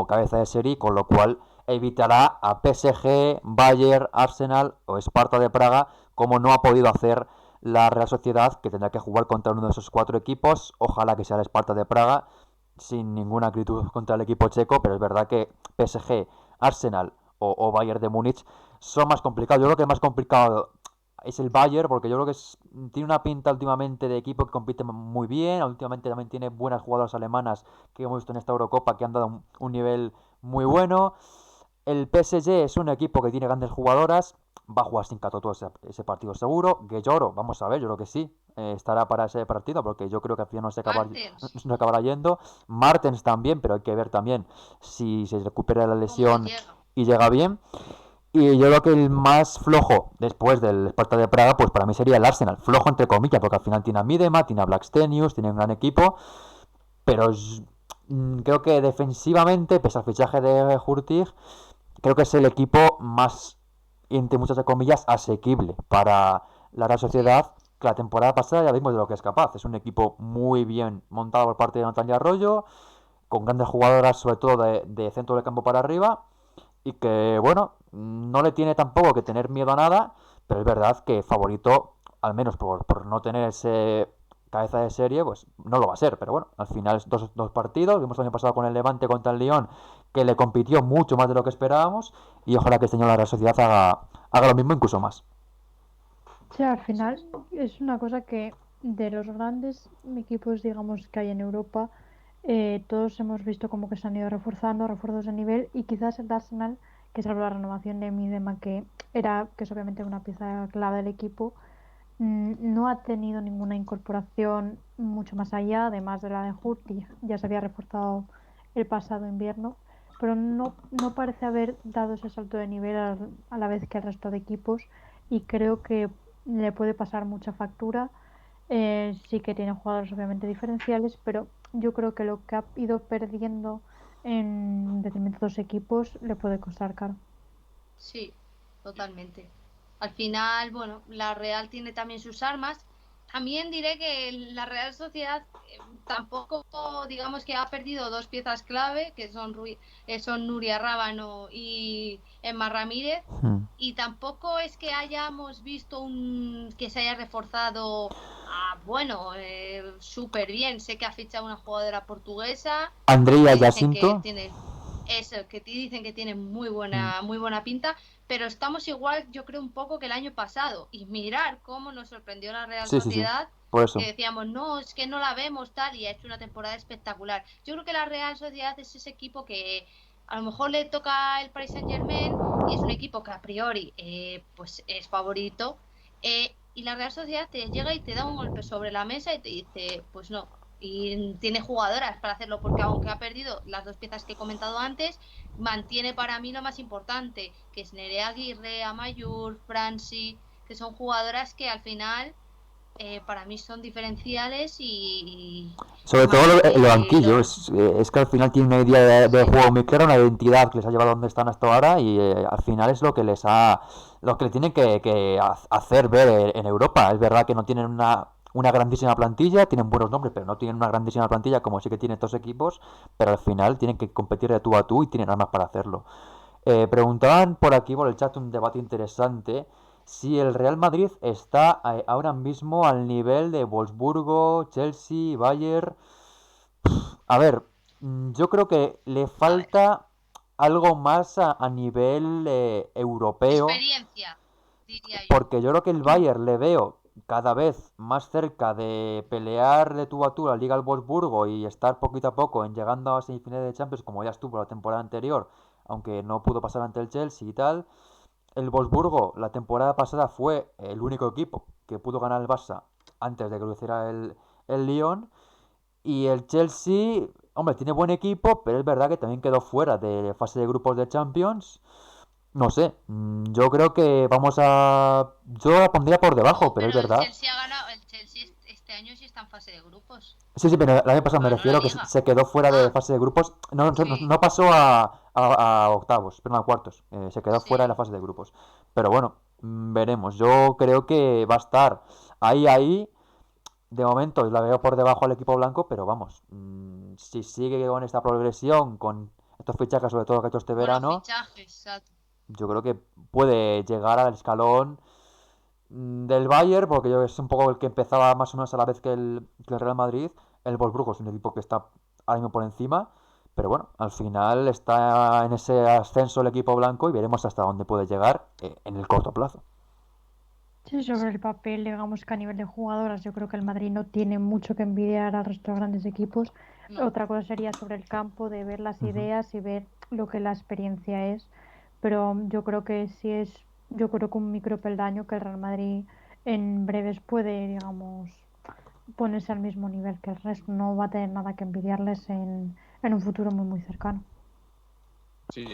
cabeza de serie, con lo cual evitará a PSG, Bayern, Arsenal o Sparta de Praga, como no ha podido hacer la Real Sociedad, que tendrá que jugar contra uno de esos 4 equipos. Ojalá que sea el Sparta de Praga, sin ninguna acritud contra el equipo checo, pero es verdad que PSG, Arsenal o Bayern de Múnich son más complicados. Yo creo que el más complicado es el Bayern, porque yo creo que tiene una pinta últimamente de equipo que compite muy bien. Últimamente también tiene buenas jugadoras alemanas que hemos visto en esta Eurocopa que han dado un nivel muy bueno. El PSG es un equipo que tiene grandes jugadoras. Va a jugar sin Catoto ese partido seguro. Guelloro, vamos a ver, yo creo que sí. Estará para ese partido porque yo creo que al final Martens, no acabará yendo. Martens también, pero hay que ver también si se recupera la cómo lesión llega. y llega bien. Y yo creo que el más flojo después del Sparta de Praga, pues para mí sería el Arsenal. Flojo entre comillas, porque al final tiene a Midema, tiene a Blackstenius, tiene un gran equipo. Pero creo que defensivamente, pese al fichaje de Hurtig, creo que es el equipo más, entre muchas comillas, asequible para la Real Sí, Sociedad. Que la temporada pasada ya vimos de lo que es capaz. Es un equipo muy bien montado por parte de Natalia Arroyo, con grandes jugadoras, sobre todo de centro del campo para arriba, y que, bueno, no le tiene tampoco que tener miedo a nada, pero es verdad que favorito, al menos por no tener ese cabeza de serie, pues no lo va a ser. Pero bueno, al final es dos partidos. Vimos el año pasado con el Levante contra el Lyon, que le compitió mucho más de lo que esperábamos, y ojalá que este año la Real Sociedad haga lo mismo, incluso más. Sí, al final es una cosa que de los grandes equipos, digamos, que hay en Europa, todos hemos visto como que se han ido reforzando, refuerzos de nivel, y quizás el Arsenal, que salvo la renovación de Midema, que es obviamente una pieza clave del equipo, no ha tenido ninguna incorporación mucho más allá, además de la de Hurtig, ya se había reforzado el pasado invierno, pero no parece haber dado ese salto de nivel a la vez que el resto de equipos, y creo que le puede pasar mucha factura. Sí que tiene jugadores obviamente diferenciales, pero yo creo que lo que ha ido perdiendo en determinados equipos le puede costar caro. sí, totalmente. Al final, bueno, la Real tiene también sus armas. También diré que la Real Sociedad tampoco, digamos que ha perdido dos piezas clave, que son Nuria Rábano y Emma Ramírez, Hmm. y tampoco es que hayamos visto que se haya reforzado, bueno, súper bien. Sé que ha fichado una jugadora portuguesa Andrea que dicen que Jacinto. tiene eso, que dicen que tiene Hmm. muy buena pinta, pero estamos igual, yo creo, un poco que el año pasado. Y mirar cómo nos sorprendió la Real Sí, sí, sí. Sociedad, Por que eso. decíamos, no, es que no la vemos tal, y ha hecho una temporada espectacular. Yo creo que la Real Sociedad es ese equipo que a lo mejor le toca el Paris Saint-Germain y es un equipo que a priori pues es favorito, y la Real Sociedad te llega y te da un golpe sobre la mesa y te dice, pues no. Y tiene jugadoras para hacerlo, porque aunque ha perdido las dos piezas que he comentado antes, mantiene para mí lo más importante, que es Nerea Aguirre, Amayur, Franci, que son jugadoras que al final para mí son diferenciales y Sobre todo más el que banquillo, lo... es que al final tiene una idea de Sí, juego muy clara, una identidad que les ha llevado a donde están hasta ahora, y al final es lo que le tienen que hacer ver en Europa. Es verdad que no tienen una grandísima plantilla, tienen buenos nombres, pero no tienen una grandísima plantilla como sí que tienen estos equipos, pero al final tienen que competir de tú a tú y tienen armas para hacerlo. Preguntaban por aquí, por el chat, un debate interesante. Si el Real Madrid está ahora mismo al nivel de Wolfsburgo, Chelsea, Bayern. A ver, yo creo que le a ver, falta algo más a nivel europeo, experiencia, diría yo. porque yo creo que el Bayern le veo cada vez más cerca de pelear de tú a tú la Liga al Wolfsburgo y estar poquito a poco en llegando a semifinales de Champions, como ya estuvo la temporada anterior, aunque no pudo pasar ante el Chelsea y tal. El Wolfsburgo la temporada pasada fue el único equipo que pudo ganar el Barça antes de que lo hiciera el Lyon. Y el Chelsea, hombre, tiene buen equipo, pero es verdad que también quedó fuera de fase de grupos de Champions. No sé, yo creo que Yo la pondría por debajo, No, pero es pero el verdad. Chelsea ha ganado, el Chelsea este año sí está en fase de grupos. Sí, sí, pero el año pasado me Ganó la refiero que liga. se quedó fuera de Ah, fase de grupos. No, no, sí, no pasó a octavos, pero no a cuartos. Se quedó fuera de la Sí. fase de grupos. Pero bueno, veremos. Yo creo que va a estar ahí. De momento la veo por debajo al equipo blanco, pero vamos, si sigue con esta progresión, con estos fichajes sobre todo que ha hecho este Buenos verano, fichajes, exacto. yo creo que puede llegar al escalón del Bayern, porque yo es un poco el que empezaba más o menos a la vez que el Real Madrid. El Wolfsburgo es un equipo que está ahora mismo por encima, pero bueno, al final está en ese ascenso el equipo blanco y veremos hasta dónde puede llegar en el corto plazo. Sí, sobre el papel, digamos que a nivel de jugadoras, yo creo que el Madrid no tiene mucho que envidiar al resto de grandes equipos. No. Otra cosa sería sobre el campo, de ver las Ujú. ideas y ver lo que la experiencia es. Pero yo creo que sí es, yo creo que un micropeldaño que el Real Madrid en breves puede, digamos, ponerse al mismo nivel que el resto. No va a tener nada que envidiarles en un futuro muy, muy cercano. Sí,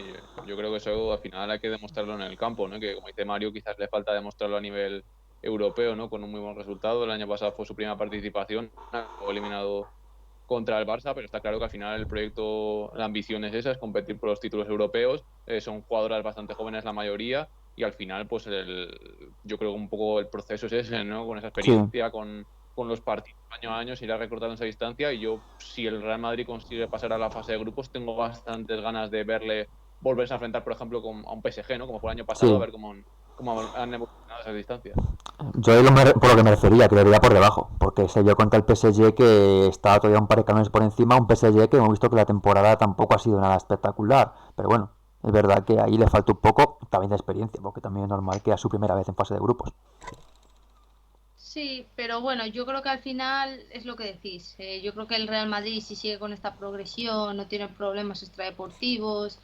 yo creo que eso al final hay que demostrarlo en el campo, ¿no? Que como dice Mario, quizás le falta demostrarlo a nivel europeo, ¿no? Con un muy buen resultado. El año pasado fue su primera participación, fue eliminado contra el Barça, pero está claro que al final el proyecto, la ambición es esa, es competir por los títulos europeos. Son jugadoras bastante jóvenes la mayoría y al final, pues yo creo que un poco el proceso es ese, ¿no? Con esa Sí, experiencia, con los partidos año a año, se irá recortando esa distancia y yo, si el Real Madrid consigue pasar a la fase de grupos, tengo bastantes ganas de verle volverse a enfrentar, por ejemplo, a un PSG, ¿no? Como fue el año pasado, a sí. ver cómo han evolucionado esas distancias. Yo por lo que me refería, que le veía por debajo, porque se vio contra el PSG que estaba todavía un par de canones por encima, un PSG que hemos visto que la temporada tampoco ha sido nada espectacular, pero bueno, es verdad que ahí le falta un poco también de experiencia, porque también es normal que a su primera vez en fase de grupos. Sí, pero bueno, yo creo que al final es lo que decís. Yo creo que el Real Madrid, si sigue con esta progresión, no tiene problemas extradeportivos,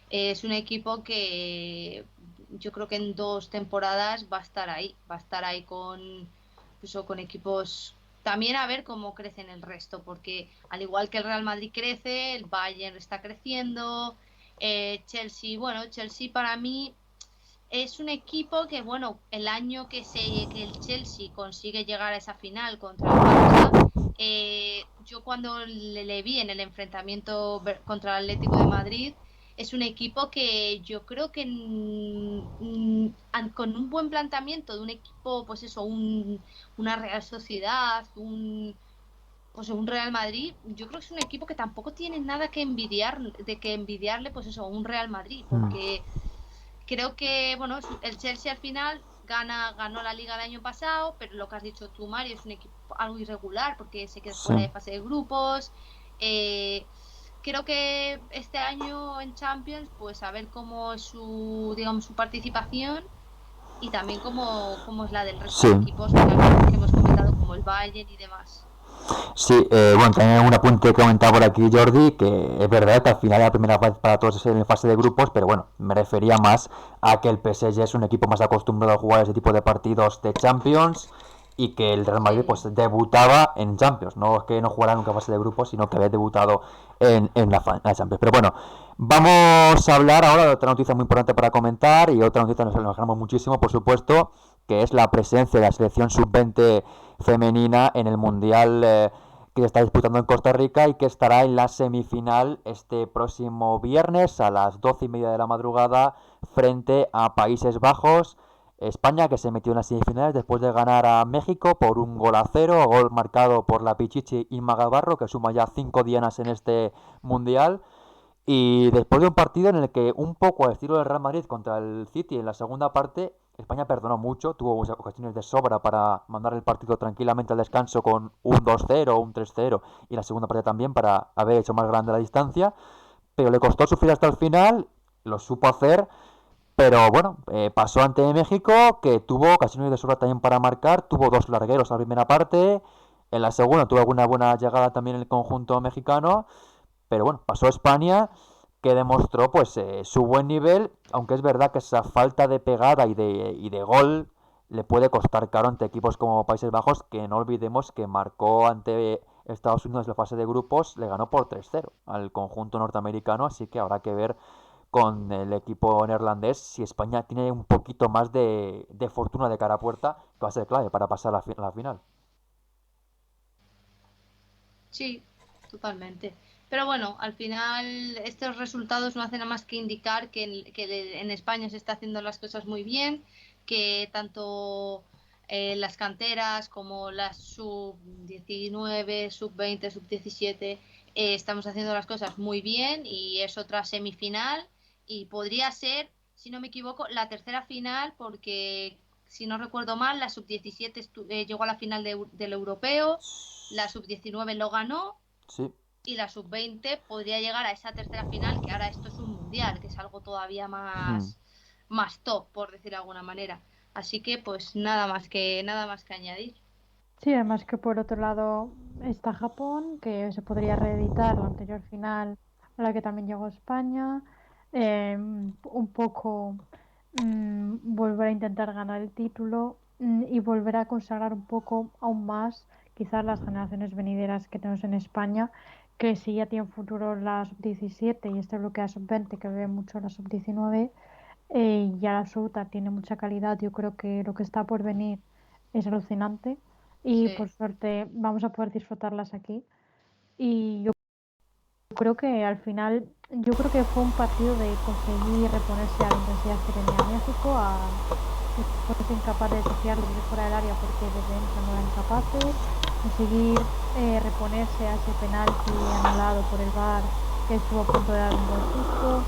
es un equipo que yo creo que en 2 temporadas va a estar ahí con, incluso con equipos. También a ver cómo crecen el resto, porque al igual que el Real Madrid crece, el Bayern está creciendo, Chelsea, bueno, Chelsea para mí es un equipo que, bueno, el año que el Chelsea consigue llegar a esa final contra el Barça, yo cuando le vi en el enfrentamiento contra el Atlético de Madrid, es un equipo que yo creo que con un buen planteamiento de un equipo, pues eso, una Real Sociedad, pues un Real Madrid, yo creo que es un equipo que tampoco tiene nada que envidiarle, pues eso, a un Real Madrid, Mm, porque creo que, bueno, el Chelsea al final ganó la liga el año pasado, pero lo que has dicho tú, Mario, es un equipo algo irregular porque se quedó sí. fuera de fase de grupos. Eh, Creo que este año en Champions, pues a ver cómo es digamos, su participación y también cómo es la del resto Sí, de equipos que hemos comentado, como el Bayern y demás. sí, bueno, también un apunte que comentaba por aquí Jordi, que es verdad que al final la primera vez para todos es en fase de grupos, pero bueno, me refería más a que el PSG es un equipo más acostumbrado a jugar ese tipo de partidos de Champions y que el Real Madrid pues Sí, debutaba en Champions, no es que no jugara nunca fase de grupos, sino que había debutado en la Champions. Pero bueno, vamos a hablar ahora de otra noticia muy importante para comentar y otra noticia nos alegramos muchísimo, por supuesto, que es la presencia de la selección sub-20 femenina en el Mundial que se está disputando en Costa Rica y que estará en la semifinal este próximo viernes a las 12:30 de la madrugada frente a Países Bajos. España que se metió en las semifinales después de ganar a México por 1-0, gol marcado por la Pichichi Inma Gavarro, que suma ya 5 dianas en este mundial. Y después de un partido en el que, un poco al estilo del Real Madrid contra el City en la segunda parte, España perdonó mucho, tuvo ocasiones de sobra para mandar el partido tranquilamente al descanso con un 2-0, un 3-0 y la segunda parte también para haber hecho más grande la distancia, pero le costó sufrir hasta el final, lo supo hacer, pero bueno, pasó ante México, que tuvo ocasiones de sobra también para marcar, tuvo dos largueros en la primera parte, en la segunda tuvo alguna buena llegada también en el conjunto mexicano, pero bueno, pasó España que demostró pues su buen nivel, aunque es verdad que esa falta de pegada y de gol le puede costar caro ante equipos como Países Bajos, que no olvidemos que marcó ante Estados Unidos en la fase de grupos, le ganó por 3-0 al conjunto norteamericano, así que habrá que ver con el equipo neerlandés si España tiene un poquito más de fortuna de cara a puerta, que va a ser clave para pasar a la final. sí, totalmente. Pero bueno, al final estos resultados no hacen nada más que indicar que en España se está haciendo las cosas muy bien, que tanto las canteras como las sub-19, sub-20, sub-17 estamos haciendo las cosas muy bien y es otra semifinal y podría ser, si no me equivoco, la tercera final porque, si no recuerdo mal, la sub-17 llegó a la final del europeo, la sub-19 lo ganó Sí. y la sub-20 podría llegar a esa tercera final, que ahora esto es un mundial, que es algo todavía más top, por decir de alguna manera. Así que pues nada más que añadir. Sí, además que por otro lado está Japón, que se podría reeditar la anterior final a la que también llegó España, un poco volver a intentar ganar el título y volver a consagrar un poco aún más quizás las generaciones venideras que tenemos en España, que si ya tiene futuro la sub-17 y este bloque a sub-20 que ve mucho la sub-19, ya la absoluta tiene mucha calidad. Yo creo que lo que está por venir es alucinante y Sí. por suerte vamos a poder disfrutarlas aquí. Y yo creo que al final, yo creo que fue un partido de conseguir reponerse a la intensidad que tenía México, a que fuese incapaz de desviarlo desde fuera del área porque desde dentro no eran capaces, conseguir reponerse a ese penalti anulado por el VAR que estuvo a punto de dar un buen susto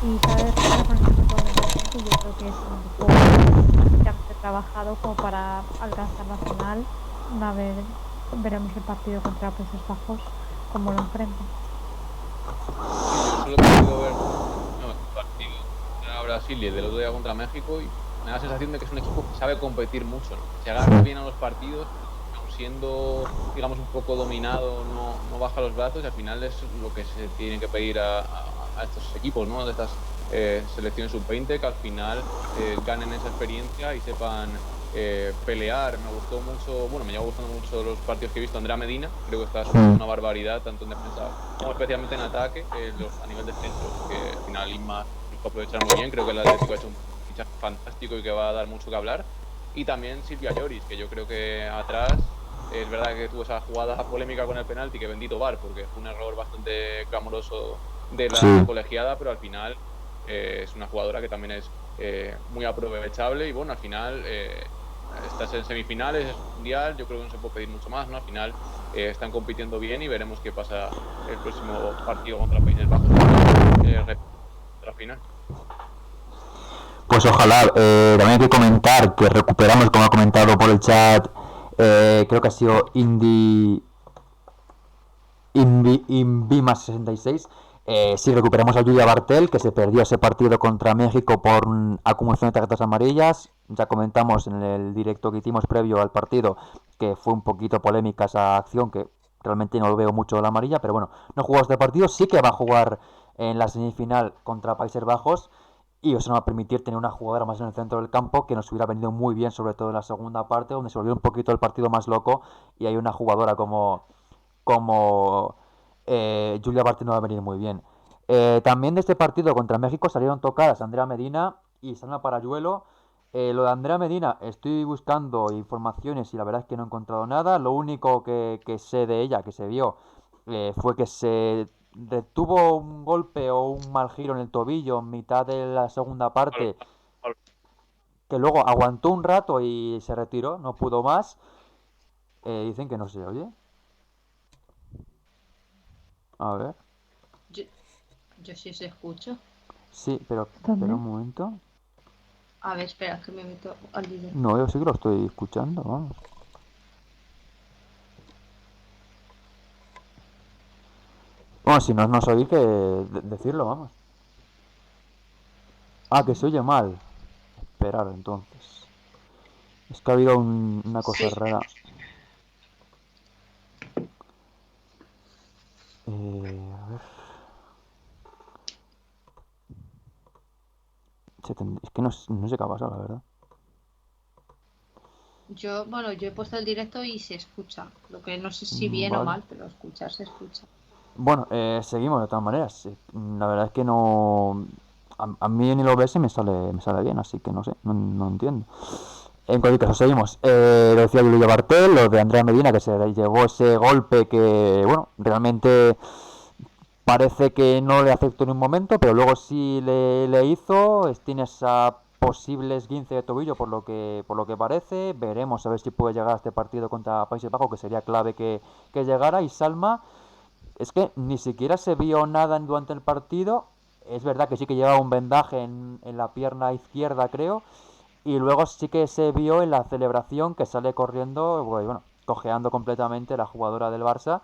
y saber reponerse mentalmente. Yo creo que es un equipo bastante trabajado como para alcanzar la final. Una vez veremos el partido contra Países Bajos como lo enfrenta. Sí, yo solo he podido ver el partido contra Brasil y el del otro día contra México y me da la sensación de que es un equipo que sabe competir mucho, ¿no? Se agarra bien a los partidos, aun siendo, digamos, un poco dominado, no baja los brazos y al final es lo que se tiene que pedir a estos equipos, ¿no? De estas selecciones sub-20 que al final ganen esa experiencia y sepan pelear. Me gustó mucho, bueno, me lleva gustando mucho los partidos que he visto. Andrea Medina, creo que está haciendo una barbaridad, tanto en defensa como especialmente en ataque, a nivel de centro, que al final Inma lo puede aprovechar muy bien. Creo que el Atlético ha hecho un fichaje fantástico y que va a dar mucho que hablar. Y también Silvia Lloris, que yo creo que atrás es verdad que tuvo esa jugada polémica con el penalti, que bendito VAR, porque fue un error bastante clamoroso de la colegiada, pero al final es una jugadora que también es muy aprovechable y bueno, al final estás en semifinales, es mundial, yo creo que no se puede pedir mucho más, ¿no? Al final están compitiendo bien y veremos qué pasa el próximo partido contra Países Bajos, la final. Pues ojalá. También hay que comentar que recuperamos, como ha comentado por el chat, creo que ha sido Invima66. Sí, recuperamos a Julia Bartel, que se perdió ese partido contra México por acumulación de tarjetas amarillas. Ya comentamos en el directo que hicimos previo al partido que fue un poquito polémica esa acción, que realmente no lo veo mucho la amarilla, pero bueno, no jugó este partido, sí que va a jugar en la semifinal contra Países Bajos y eso nos va a permitir tener una jugadora más en el centro del campo que nos hubiera venido muy bien, sobre todo en la segunda parte, donde se volvió un poquito el partido más loco y hay una jugadora como Julia Bartel no va a venir muy bien. También de este partido contra México salieron tocadas Andrea Medina y Salma Parayuelo. Lo de Andrea Medina, estoy buscando informaciones y la verdad es que no he encontrado nada. Lo único que sé de ella, que se vio, fue que se retuvo un golpe o un mal giro en el tobillo en mitad de la segunda parte, que luego aguantó un rato y se retiró, no pudo más. Dicen que no se oye. A ver. Yo sí se escucho. Sí, pero espera un momento. A ver, espera, que me meto al vídeo. No, yo sí que lo estoy escuchando, vamos. Bueno, si no nos oís, que decirlo, vamos. Ah, que se oye mal. Esperar, entonces. Es que ha habido una cosa rara. A ver. Es que no sé qué ha pasado, la verdad. Yo he puesto el directo y se escucha. Lo que no sé si bien o mal, pero escuchar se escucha. Bueno, seguimos de todas maneras. La verdad es que no... A mí en el OBS me sale bien, así que no sé, no entiendo. En cualquier caso, seguimos. Lo decía Julia Bartel, lo de Andrea Medina, que se llevó ese golpe que, bueno, realmente parece que no le afectó en un momento, pero luego sí le hizo. Tiene esa posible esguince de tobillo por lo que parece. Veremos a ver si puede llegar a este partido contra Países Bajos, que sería clave que llegara. Y Salma, es que ni siquiera se vio nada durante el partido. Es verdad que sí que llevaba un vendaje en la pierna izquierda, creo. Y luego sí que se vio en la celebración que sale corriendo, pues, bueno, cojeando completamente la jugadora del Barça.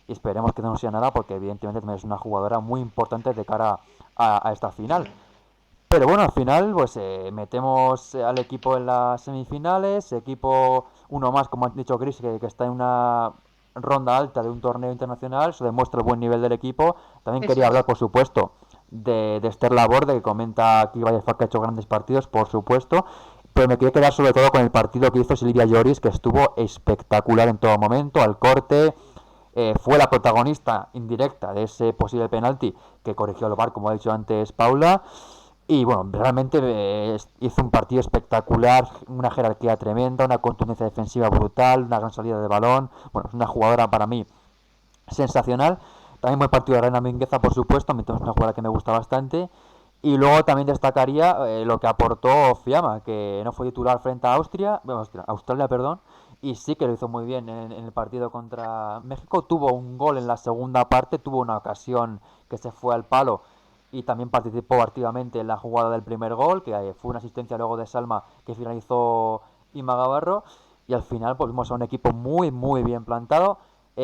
Y esperemos que no sea nada, porque evidentemente también es una jugadora muy importante de cara a esta final. Pero bueno, al final pues metemos al equipo en las semifinales, equipo uno más, como ha dicho Chris, que está en una ronda alta de un torneo internacional. Eso demuestra el buen nivel del equipo. También Eso quería hablar, es. por supuesto, de Esther Laborde, que comenta aquí Vallefac, que ha hecho grandes partidos, por supuesto. Pero me quería quedar sobre todo con el partido que hizo Silvia Lloris, que estuvo espectacular en todo momento, al corte. Fue la protagonista indirecta de ese posible penalti que corrigió el VAR, como ha dicho antes Paula. Y bueno, realmente hizo un partido espectacular, una jerarquía tremenda, una contundencia defensiva brutal, una gran salida de balón. Bueno, es una jugadora para mí sensacional. También buen partido de Reina Mingueza, por supuesto, a mí es una jugadora que me gusta bastante. Y luego también destacaría lo que aportó Fiamma, que no fue titular frente a Australia, perdón, y sí que lo hizo muy bien en el partido contra México. Tuvo un gol en la segunda parte, tuvo una ocasión que se fue al palo y también participó activamente en la jugada del primer gol, que fue una asistencia luego de Salma que finalizó Ima Gavarro. Y al final pues vimos a un equipo muy muy bien plantado.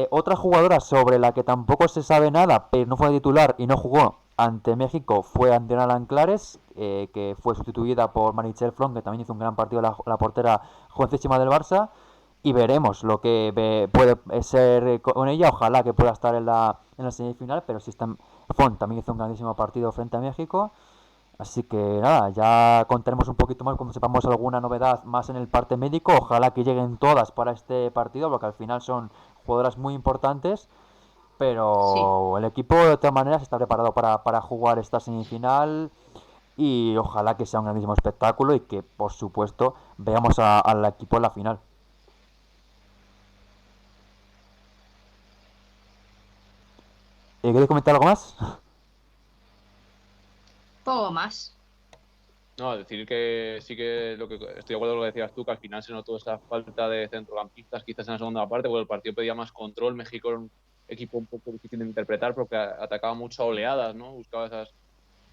Otra jugadora sobre la que tampoco se sabe nada, pero no fue titular y no jugó ante México, fue Andrea Lanclares, que fue sustituida por Marichel Flon, que también hizo un gran partido, la portera jovencísima del Barça. Y veremos lo que puede ser con ella. Ojalá que pueda estar en la semifinal, pero si está, Font también hizo un grandísimo partido frente a México. Así que nada, ya contaremos un poquito más cuando sepamos alguna novedad más en el parte médico. Ojalá que lleguen todas para este partido, porque al final son jugadoras muy importantes. Sí, Pero el equipo de todas maneras está preparado para jugar esta semifinal. Y ojalá que sea un grandísimo espectáculo y que, por supuesto, veamos al equipo en la final. ¿Queréis comentar algo más? poco más. No, decir que sí que estoy de acuerdo con lo que decías tú, que al final se notó esa falta de centrocampistas, quizás en la segunda parte, porque el partido pedía más control. México era un equipo un poco difícil de interpretar porque atacaba mucho a oleadas, ¿no? Buscaba esas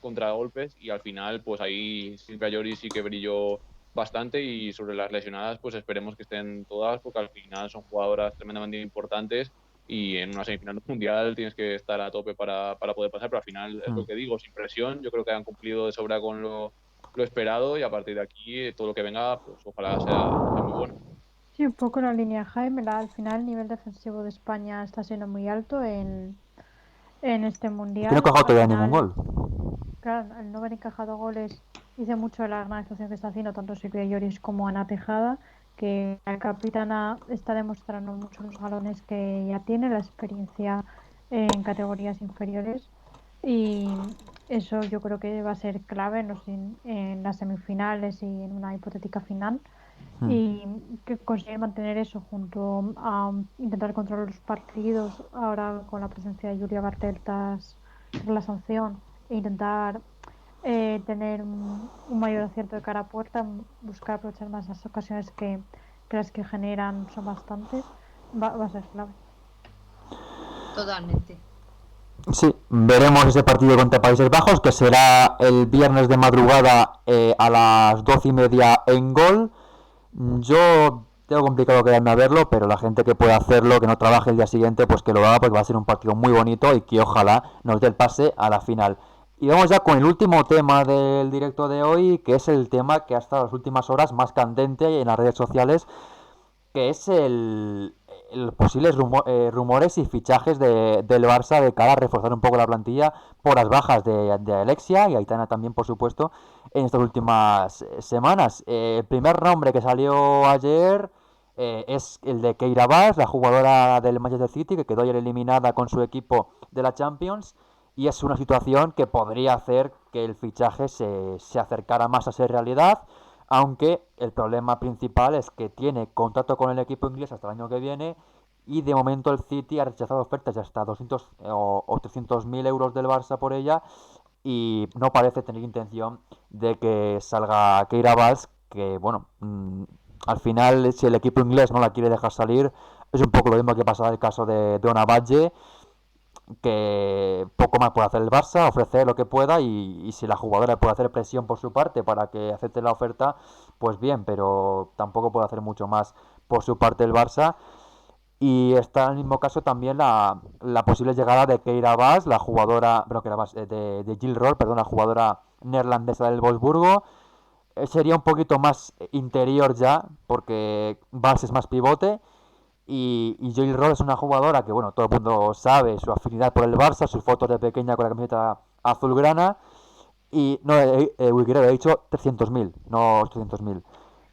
contragolpes y al final, pues ahí Silvia Lloris sí que brilló bastante y sobre las lesionadas, pues esperemos que estén todas porque al final son jugadoras tremendamente importantes y en una semifinal mundial tienes que estar a tope para poder pasar, pero al final es lo que digo, sin presión, yo creo que han cumplido de sobra con lo esperado y a partir de aquí todo lo que venga, pues ojalá sea muy bueno. Sí, un poco en la línea Jaime, al final el nivel defensivo de España está siendo muy alto en este Es que no he mundial. cojado Al todavía ningún final, gol. claro, al no haber encajado goles, dice mucho de la gran actuación que está haciendo tanto Silvia Lloris como Ana Tejada, que la capitana está demostrando mucho los galones que ya tiene, la experiencia en categorías inferiores. Y eso yo creo que va a ser clave en las semifinales y en una hipotética final. Y que conseguir mantener eso junto a intentar controlar los partidos ahora con la presencia de Julia Bartel tras la sanción e intentar tener un mayor acierto de cara a puerta, buscar aprovechar más las ocasiones que las que generan son bastantes, va a ser clave. Totalmente. Sí, veremos ese partido contra Países Bajos, que será el viernes de madrugada a las 12:30 en Gol. Yo tengo complicado quedarme a verlo, pero la gente que pueda hacerlo, que no trabaje el día siguiente, pues que lo haga, porque va a ser un partido muy bonito y que ojalá nos dé el pase a la final. Y vamos ya con el último tema del directo de hoy, que es el tema que ha estado las últimas horas más candente en las redes sociales, que es el posibles rumores y fichajes del Barça de cara a reforzar un poco la plantilla por las bajas de Alexia y Aitana también, por supuesto, en estas últimas semanas. El primer nombre que salió ayer es el de Keira Bass, la jugadora del Manchester City, que quedó ayer eliminada con su equipo de la Champions. Y es una situación que podría hacer que el fichaje se acercara más a ser realidad, aunque el problema principal es que tiene contrato con el equipo inglés hasta el año que viene y de momento el City ha rechazado ofertas de hasta 200 o 300.000 euros del Barça por ella y no parece tener intención de que salga Keira Valls, que bueno, al final si el equipo inglés no la quiere dejar salir, es un poco lo mismo que pasa en el caso de Ona Badge, que poco más puede hacer el Barça, ofrecer lo que pueda y si la jugadora puede hacer presión por su parte para que acepte la oferta, pues bien, pero tampoco puede hacer mucho más por su parte el Barça. Y está en el mismo caso también la posible llegada de Keira Valls, la jugadora, bueno, Keira Valls, de Jill Roll, perdón, la jugadora neerlandesa del Wolfsburgo. Sería un poquito más interior ya, porque Valls es más pivote. Y Jill Roll es una jugadora que, bueno, todo el mundo sabe su afinidad por el Barça, sus fotos de pequeña con la camiseta azulgrana. Y no, Wikipedia he dicho 300.000, no 800.000.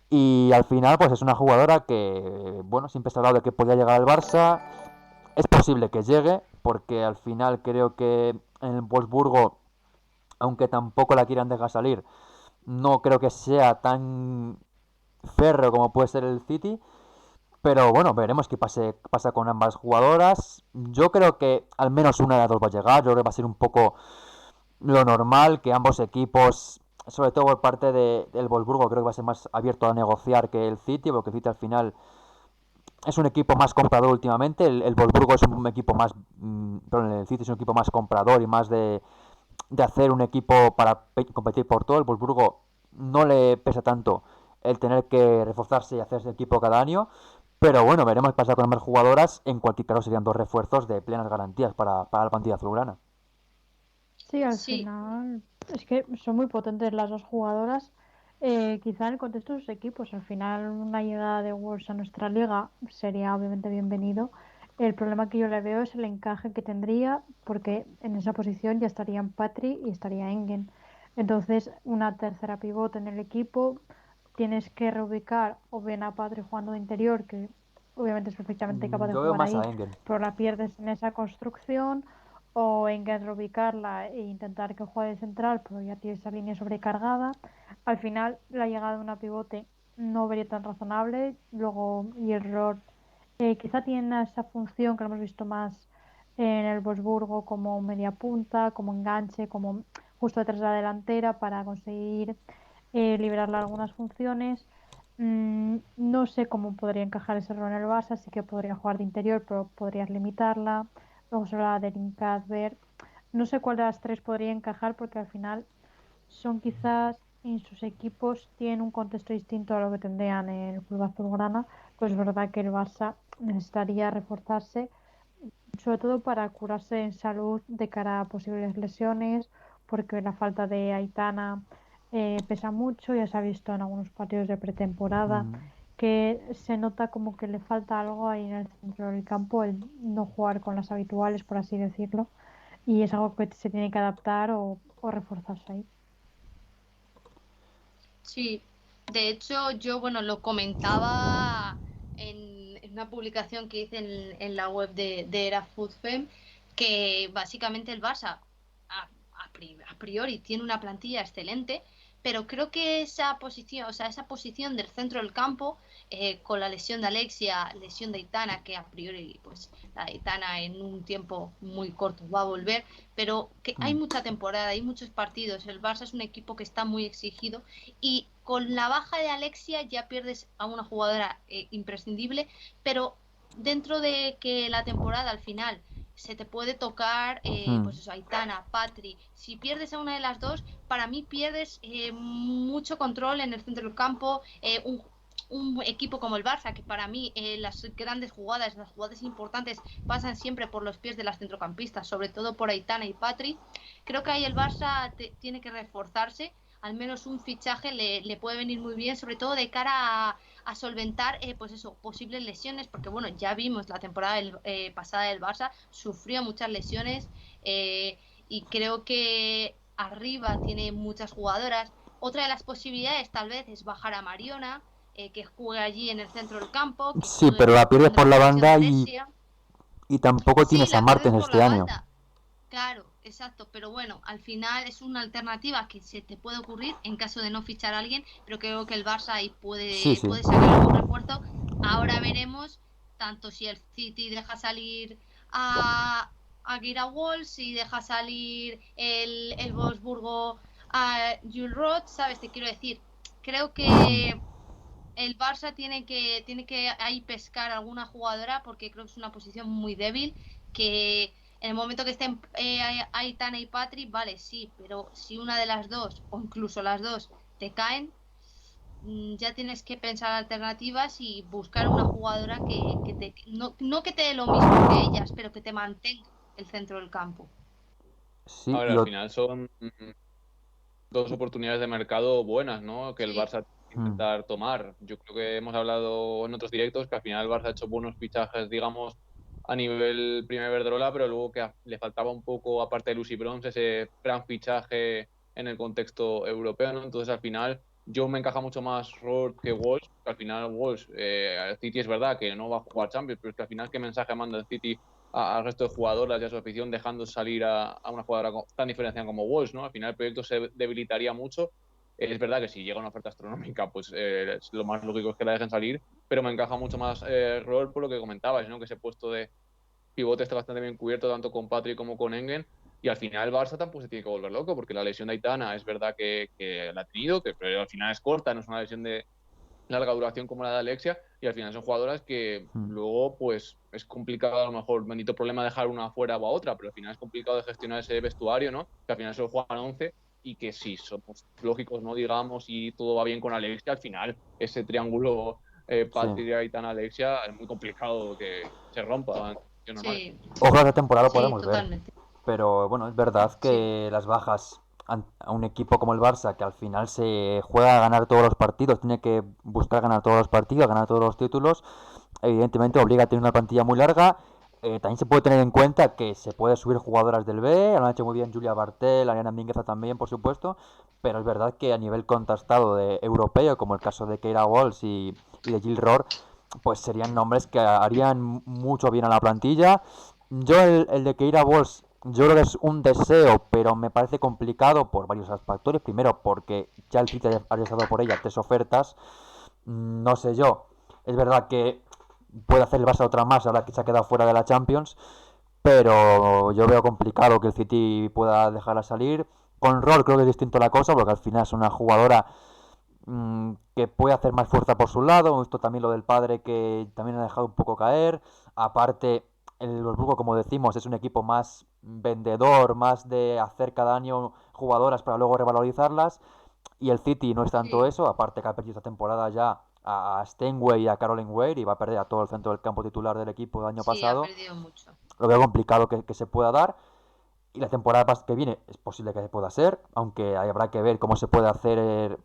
Y al final, pues es una jugadora que, bueno, siempre se ha hablado de que podía llegar al Barça. Es posible que llegue, porque al final creo que en el Wolfsburgo, aunque tampoco la quieran dejar salir, no creo que sea tan férreo como puede ser el City. Pero bueno, veremos qué pasa con ambas jugadoras. Yo creo que al menos una de las dos va a llegar. Yo creo que va a ser un poco lo normal que ambos equipos, sobre todo por parte del Wolfsburgo, creo que va a ser más abierto a negociar que el City, porque el City al final es un equipo más comprador últimamente. El Wolfsburgo es un equipo más, perdón, el City es un equipo más comprador y más de hacer un equipo para competir por todo. El Wolfsburgo no le pesa tanto el tener que reforzarse y hacerse equipo cada año. Pero bueno, veremos qué pasa con ambas jugadoras. En cualquier caso serían dos refuerzos de plenas garantías para la plantilla azulgrana. Sí, al Sí, final es que son muy potentes las dos jugadoras. Quizá en el contexto de sus equipos, al final una llegada de Wolves a nuestra liga sería obviamente bienvenido. El problema que yo le veo es el encaje que tendría, porque en esa posición ya estarían Patri y estaría Engen. Entonces, una tercera pivote en el equipo, tienes que reubicar o bien a Patri jugando de interior, que obviamente es perfectamente capaz de Yo veo jugar más a ahí, Engen. pero la pierdes en esa construcción o en reubicarla e intentar que juegue de central, pero ya tiene esa línea sobrecargada. Al final, la llegada de una pivote no vería tan razonable. Luego, y error, quizá tiene esa función que lo hemos visto más en el Wolfsburgo como media punta, como enganche, como justo detrás de la delantera para conseguir liberarle algunas funciones. No sé cómo podría encajar ese rol en el Barça, sí que podría jugar de interior, pero podrías limitarla. Luego se habla de Linkadberg. No sé cuál de las tres podría encajar porque al final son quizás en sus equipos tienen un contexto distinto a lo que tendrían en el Club Azulgrana. Pues es verdad que el Barça necesitaría reforzarse, sobre todo para curarse en salud de cara a posibles lesiones, porque la falta de Aitana pesa mucho, ya se ha visto en algunos partidos de pretemporada Mm. que se nota como que le falta algo ahí en el centro del campo, el no jugar con las habituales, por así decirlo, y es algo que se tiene que adaptar o reforzarse ahí. sí. De hecho, yo, bueno, lo comentaba en una publicación que hice en la web de Era Food Fem, que básicamente el Barça a priori tiene una plantilla excelente, pero creo que esa posición, o sea, esa posición del centro del campo, con la lesión de Alexia, lesión de Aitana, que a priori, pues, la Aitana en un tiempo muy corto va a volver, pero que hay Mm. mucha temporada, hay muchos partidos, el Barça es un equipo que está muy exigido y con la baja de Alexia ya pierdes a una jugadora imprescindible, pero dentro de que la temporada al final se te puede tocar, Mm. pues eso, Aitana, Patri. Si pierdes a una de las dos, para mí pierdes mucho control en el centro del campo. Un equipo como el Barça, que para mí las grandes jugadas, las jugadas importantes, pasan siempre por los pies de las centrocampistas, sobre todo por Aitana y Patri. Creo que ahí el Barça tiene que reforzarse. Al menos un fichaje le puede venir muy bien, sobre todo de cara a solventar pues eso, posibles lesiones, porque bueno, ya vimos la temporada pasada del Barça, sufrió muchas lesiones y creo que arriba tiene muchas jugadoras. Otra de las posibilidades tal vez es bajar a Mariona, que juegue allí en el centro del campo, que Sí, sigue pero la pierdes teniendo por la la lesión de banda Alexia. y tampoco Sí, tienes a la pierdes Martens por este la año. banda. Claro, exacto, pero bueno, al final es una alternativa que se te puede ocurrir en caso de no fichar a alguien, pero creo que el Barça ahí Sí, puede, sí. puede sacar algún refuerzo. Ahora veremos tanto si el City deja salir a Gira Walls, si deja salir el Wolfsburgo a Jules Roth, ¿sabes? Te quiero decir, creo que el Barça tiene que ahí pescar alguna jugadora porque creo que es una posición muy débil que en el momento que estén Aitana y Patri, vale, sí, pero si una de las dos o incluso las dos te caen, ya tienes que pensar alternativas y buscar una jugadora no que te dé lo mismo que ellas, pero que te mantenga el centro del campo. Sí, Ahora, al final son dos oportunidades de mercado buenas, ¿no? Que el Sí, Barça tiene que intentar tomar. Yo creo que hemos hablado en otros directos que al final el Barça ha hecho buenos fichajes, digamos, a nivel Primera Iberdrola, pero luego que le faltaba un poco, aparte de Lucy Bronze, ese gran fichaje en el contexto europeo, ¿no? Entonces, al final, yo me encaja mucho más Roth que Walsh, que al final Walsh, el City es verdad que no va a jugar Champions, pero es que al final, ¿qué mensaje manda el City al resto de jugadoras y a su afición dejando salir a una jugadora tan diferenciada como Walsh, ¿no? Al final el proyecto se debilitaría mucho. Es verdad que si llega una oferta astronómica, pues lo más lógico es que la dejen salir, pero me encaja mucho más Rol por lo que comentabas, ¿no? Que ese puesto de pivote está bastante bien cubierto tanto con Patrick como con Engen, y al final el Barça tampoco se tiene que volver loco, porque la lesión de Aitana es verdad que la ha tenido, que pero al final es corta, no es una lesión de larga duración como la de Alexia, y al final son jugadoras que luego pues es complicado, a lo mejor bendito problema dejar una afuera o a otra, pero al final es complicado de gestionar ese vestuario, ¿no? Que al final solo juegan 11 y que si somos lógicos, no digamos, y todo va bien con Alexia, al final ese triángulo sí. Patria y Tan Alexia es muy complicado que se rompa en normal. sí, Ojalá esta temporada lo sí, podamos ver. totalmente. Pero bueno, es verdad Sí, que las bajas a un equipo como el Barça, que al final se juega a ganar todos los partidos, tiene que buscar ganar todos los partidos, ganar todos los títulos, evidentemente obliga a tener una plantilla muy larga. También se puede tener en cuenta que se puede subir jugadoras del B, lo han hecho muy bien Julia Bartel, Ariana Mingueza también, por supuesto, pero es verdad que a nivel contrastado de europeo, como el caso de Keira Walsh y de Jill Rohr, pues serían nombres que harían mucho bien a la plantilla. Yo el de Keira Walsh, yo creo que es un deseo, pero me parece complicado por varios factores. Primero, porque ya el City había estado por ella 3 ofertas. No sé yo. Es verdad que puede hacer el Barça otra más ahora que se ha quedado fuera de la Champions, pero yo veo complicado que el City pueda dejarla salir. Con Roll creo que es distinto la cosa, porque al final es una jugadora que puede hacer más fuerza por su lado. Esto también lo del padre que también ha dejado un poco caer. Aparte, el Wolfsburgo, como decimos, es un equipo más vendedor, más de hacer cada año jugadoras para luego revalorizarlas. Y el City no es tanto sí, eso, aparte que ha perdido esta temporada ya a Steinway y a Caroline Ware y va a perder a todo el centro del campo titular del equipo del año sí, ha pasado. perdido mucho. Lo veo complicado que se pueda dar. Y la temporada que viene es posible que se pueda ser, aunque habrá que ver cómo se puede hacer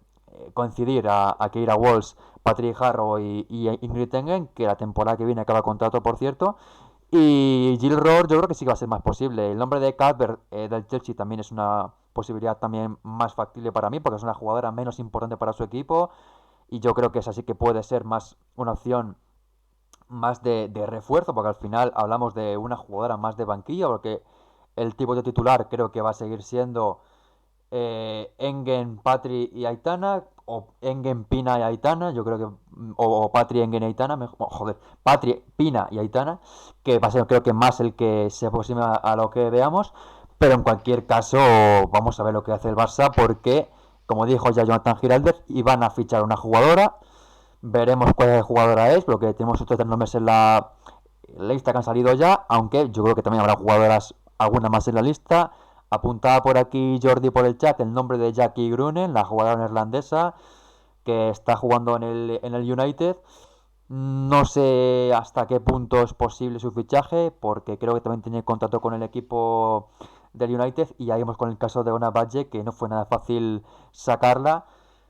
coincidir a Keira Walsh, Patrick Harrow y Ingrid Tengen, que la temporada que viene acaba contrato, por cierto. Y Jill Rohr yo creo que sí que va a ser más posible. El nombre de Cuthbert del Chelsea también es una posibilidad también más factible para mí, porque es una jugadora menos importante para su equipo. Y yo creo que esa sí que puede ser más una opción más de refuerzo, porque al final hablamos de una jugadora más de banquillo, porque el tipo de titular creo que va a seguir siendo Engen, Patri y Aitana, o Engen, Pina y Aitana, yo creo que, o Patri, Engen y Aitana, joder, Patri, Pina y Aitana, que va a ser creo que más el que se aproxima a lo que veamos, pero en cualquier caso vamos a ver lo que hace el Barça, porque, como dijo ya Jonathan Giraldez, iban a fichar una jugadora. Veremos cuál jugadora es, porque tenemos otros 3 nombres en la lista que han salido ya, aunque yo creo que también habrá jugadoras, alguna más en la lista. Apuntaba por aquí Jordi por el chat el nombre de Jackie Grunen, la jugadora neerlandesa que está jugando en el United. No sé hasta qué punto es posible su fichaje, porque creo que también tiene contrato con el equipo del United y ya vimos con el caso de Ona Badge que no fue nada fácil sacarla.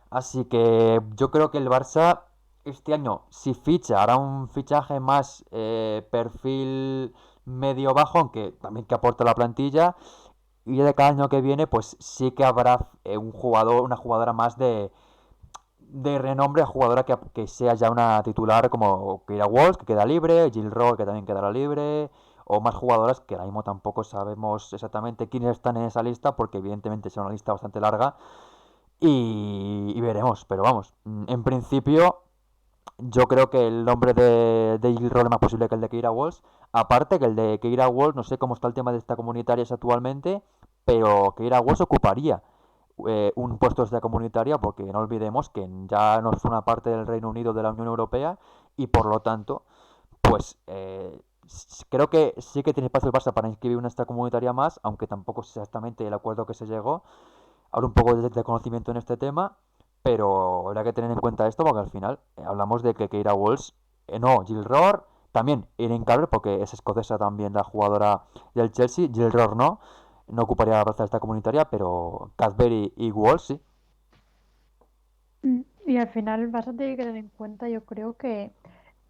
Así que yo creo que el Barça este año, si ficha, hará un fichaje más perfil medio bajo, aunque también que aporte la plantilla. Y de cada año que viene, pues sí que habrá un jugador, una jugadora más de renombre, jugadora que sea ya una titular como Keira Walsh, que queda libre, Jill Rohr, que también quedará libre, o más jugadoras que ahora mismo tampoco sabemos exactamente quiénes están en esa lista, porque evidentemente será una lista bastante larga y veremos, pero vamos, en principio yo creo que el nombre de Jill Roll es más posible que el de Keira Walsh. Aparte que el de Keira Walsh, no sé cómo está el tema de esta comunitaria actualmente, pero Keira Walsh ocuparía un puesto de esta comunitaria porque no olvidemos que ya no es una parte del Reino Unido de la Unión Europea y por lo tanto, pues creo que sí que tiene espacio el Barça para inscribir una extracomunitaria más, aunque tampoco es exactamente el acuerdo que se llegó. Ahora un poco de conocimiento en este tema, pero habrá que tener en cuenta esto porque al final hablamos de que Keira Walsh, no, Jill Rohr, también Irene Carver, porque es escocesa también la jugadora del Chelsea, Jill Rohr no ocuparía la plaza de esta comunitaria, pero Cadbury y Walsh sí. Y al final vas a tener que tener en cuenta, yo creo que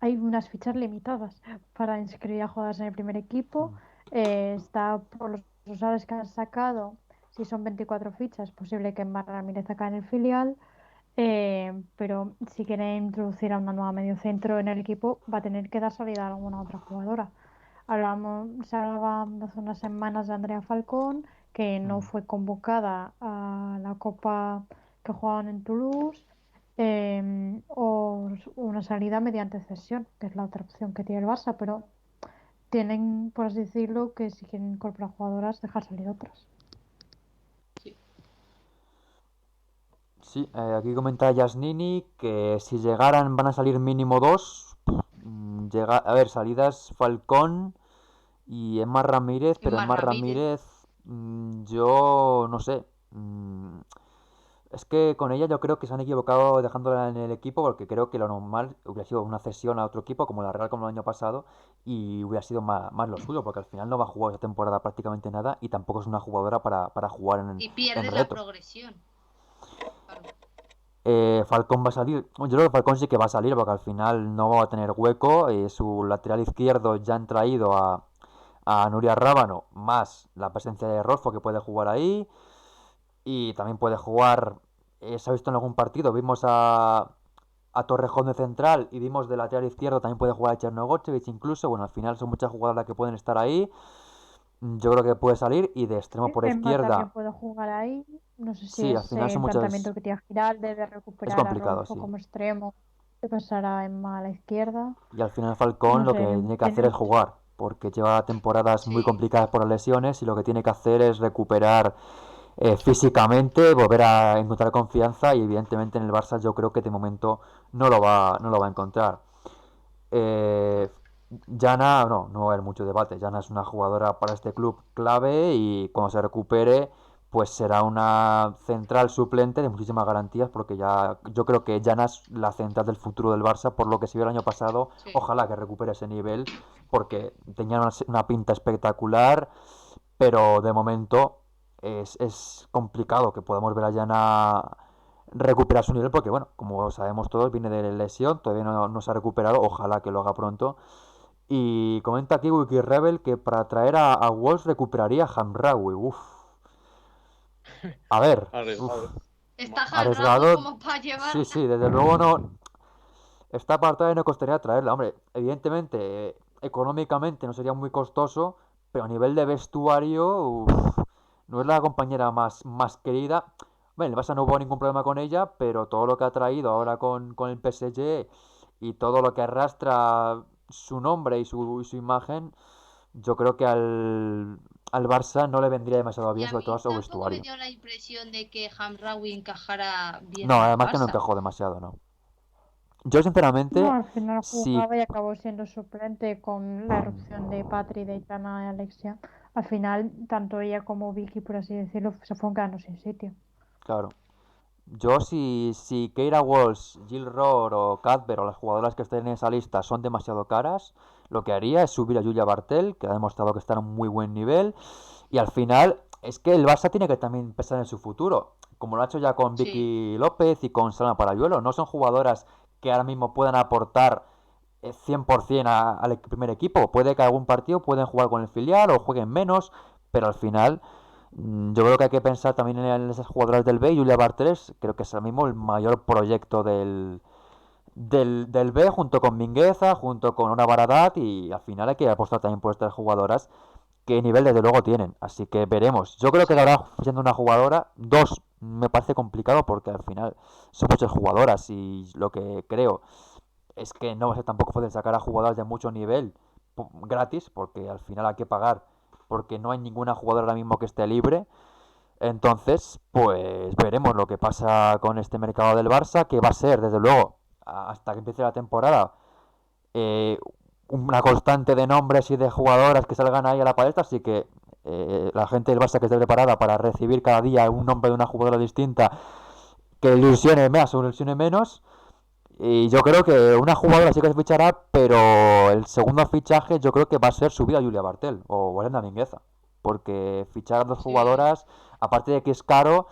hay unas fichas limitadas para inscribir a jugadores en el primer equipo. Está por los usuarios que han sacado, si son 24 fichas, es posible que Mar Ramírez acá en el filial. Pero si quiere introducir a una nueva mediocentro en el equipo, va a tener que dar salida a alguna otra jugadora. Se hablaba hace unas semanas de Andrea Falcón, que no fue convocada a la Copa que jugaban en Toulouse, o una salida mediante cesión, que es la otra opción que tiene el Barça, pero tienen, por así decirlo, que si quieren incorporar jugadoras, dejar salir otras. Sí, aquí comenta Yasnini que si llegaran van a salir mínimo dos. A ver, salidas Falcón y Emma Ramírez, pero Emma Emma Ramírez. Ramírez, yo no sé. Es que con ella yo creo que se han equivocado dejándola en el equipo porque creo que lo normal hubiera sido una cesión a otro equipo como la Real como el año pasado y hubiera sido más lo suyo porque al final no va a jugar esta temporada prácticamente nada y tampoco es una jugadora para jugar Y en pierdes la reto. progresión. Claro. Falcón va a salir. Yo creo que Falcón sí que va a salir porque al final no va a tener hueco. Su lateral izquierdo ya han traído a Nuria Rábano, más la presencia de Rolfo que puede jugar ahí. Y también puede jugar. Se ha visto en algún partido. Vimos a Torrejón de central y vimos de lateral izquierdo. También puede jugar a Chernogochevich incluso. Bueno, al final son muchas jugadoras que pueden estar ahí. Yo creo que puede salir. Y de extremo por Emma también izquierda. puede jugar ahí. No sé si Sí, al es final son el planteamiento muchas. que tiene Giralde de Es recuperar a complicado, Rolfo sí. como extremo, de pasar a Emma a la izquierda. Y al final Falcón No lo sé, que tiene que hacer es tienen... jugar, porque lleva temporadas muy Sí. complicadas por las lesiones y lo que tiene que hacer es recuperar físicamente, volver a encontrar confianza y evidentemente en el Barça yo creo que de momento no lo va a encontrar. Jana, no va a haber mucho debate. Jana es una jugadora para este club clave y cuando se recupere, pues será una central suplente de muchísimas garantías, porque ya yo creo que Jana es la central del futuro del Barça, por lo que se vio el año pasado. Sí. Ojalá que recupere ese nivel, porque tenía una pinta espectacular, pero de momento es complicado que podamos ver a Jana recuperar su nivel, porque bueno, como sabemos todos, viene de lesión, todavía no se ha recuperado, ojalá que lo haga pronto. Y comenta aquí Wiki Rebel que para traer a Wolves recuperaría a Hamraoui. Uf. A ver. Arriesgado. Uf. Está Hamraoui Arriesgado. como para Sí, llevarla. sí, desde luego no. Esta apartada no costaría traerla. Hombre, evidentemente, económicamente no sería muy costoso, pero a nivel de vestuario, uf, no es la compañera más querida. Bueno, el Barça no hubo ningún problema con ella, pero todo lo que ha traído ahora con el PSG y todo lo que arrastra su nombre y su imagen, yo creo que al Barça no le vendría demasiado Y bien, a sobre todo a mí su tampoco me vestuario. dio la impresión de que Hamraoui encajara bien No, en el además que no Barça. encajó demasiado, ¿no? Yo, No, sinceramente, al final sí, jugaba y acabó siendo suplente con la erupción de Patri, de Itana y Alexia. Al final, tanto ella como Vicky, por así decirlo, se fueron quedando sin sitio. claro. Yo, si Keira Walsh, Jill Rohr o Cadver o las jugadoras que estén en esa lista son demasiado caras, lo que haría es subir a Julia Bartel, que ha demostrado que está en un muy buen nivel. Y al final, es que el Barça tiene que también pensar en su futuro, como lo ha hecho ya con Sí. Vicky López y con Salma Parayuelo. No son jugadoras que ahora mismo puedan aportar 100% al primer equipo. Puede que algún partido pueden jugar con el filial o jueguen menos, pero al final yo creo que hay que pensar también en esas jugadoras del B. Julia Bartres creo que es ahora mismo el mayor proyecto del B, junto con Mingueza, junto con una Baradat, y al final hay que apostar también por estas jugadoras que nivel desde luego tienen. Así que veremos. Yo creo que Sí. acabará siendo una jugadora. Dos me parece complicado porque al final son muchas jugadoras y lo que creo es que no va a ser tampoco fácil sacar a jugadoras de mucho nivel gratis, porque al final hay que pagar, porque no hay ninguna jugadora ahora mismo que esté libre. Entonces, pues veremos lo que pasa con este mercado del Barça, que va a ser, desde luego, hasta que empiece la temporada, eh, una constante de nombres y de jugadoras que salgan ahí a la palestra, así que la gente del Barça que esté preparada para recibir cada día un nombre de una jugadora distinta, que ilusione más o ilusione menos. Y yo creo que una jugadora sí que se fichará, pero el segundo fichaje yo creo que va a ser subir a Julia Bartel o Brenda Mingueza. Porque fichar a dos Sí, jugadoras, aparte de que es caro,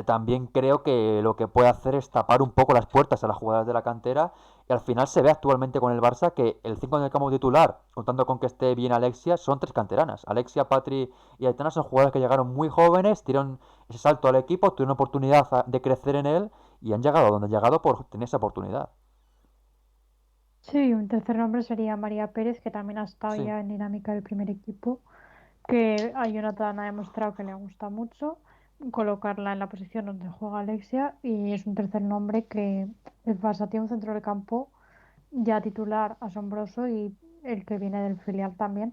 también creo que lo que puede hacer es tapar un poco las puertas a las jugadoras de la cantera. Y al final se ve actualmente con el Barça que el 5 en el campo titular, contando con que esté bien Alexia, son tres canteranas. Alexia, Patri y Aitana son jugadoras que llegaron muy jóvenes, dieron ese salto al equipo, tuvieron oportunidad de crecer en él y han llegado a donde han llegado por tener esa oportunidad. Sí, un tercer nombre sería María Pérez, que también ha estado Sí. ya en dinámica del primer equipo, que a Jonathan ha demostrado que le gusta mucho colocarla en la posición donde juega Alexia y es un tercer nombre que el Barça tiene un centro de campo ya titular asombroso y el que viene del filial también.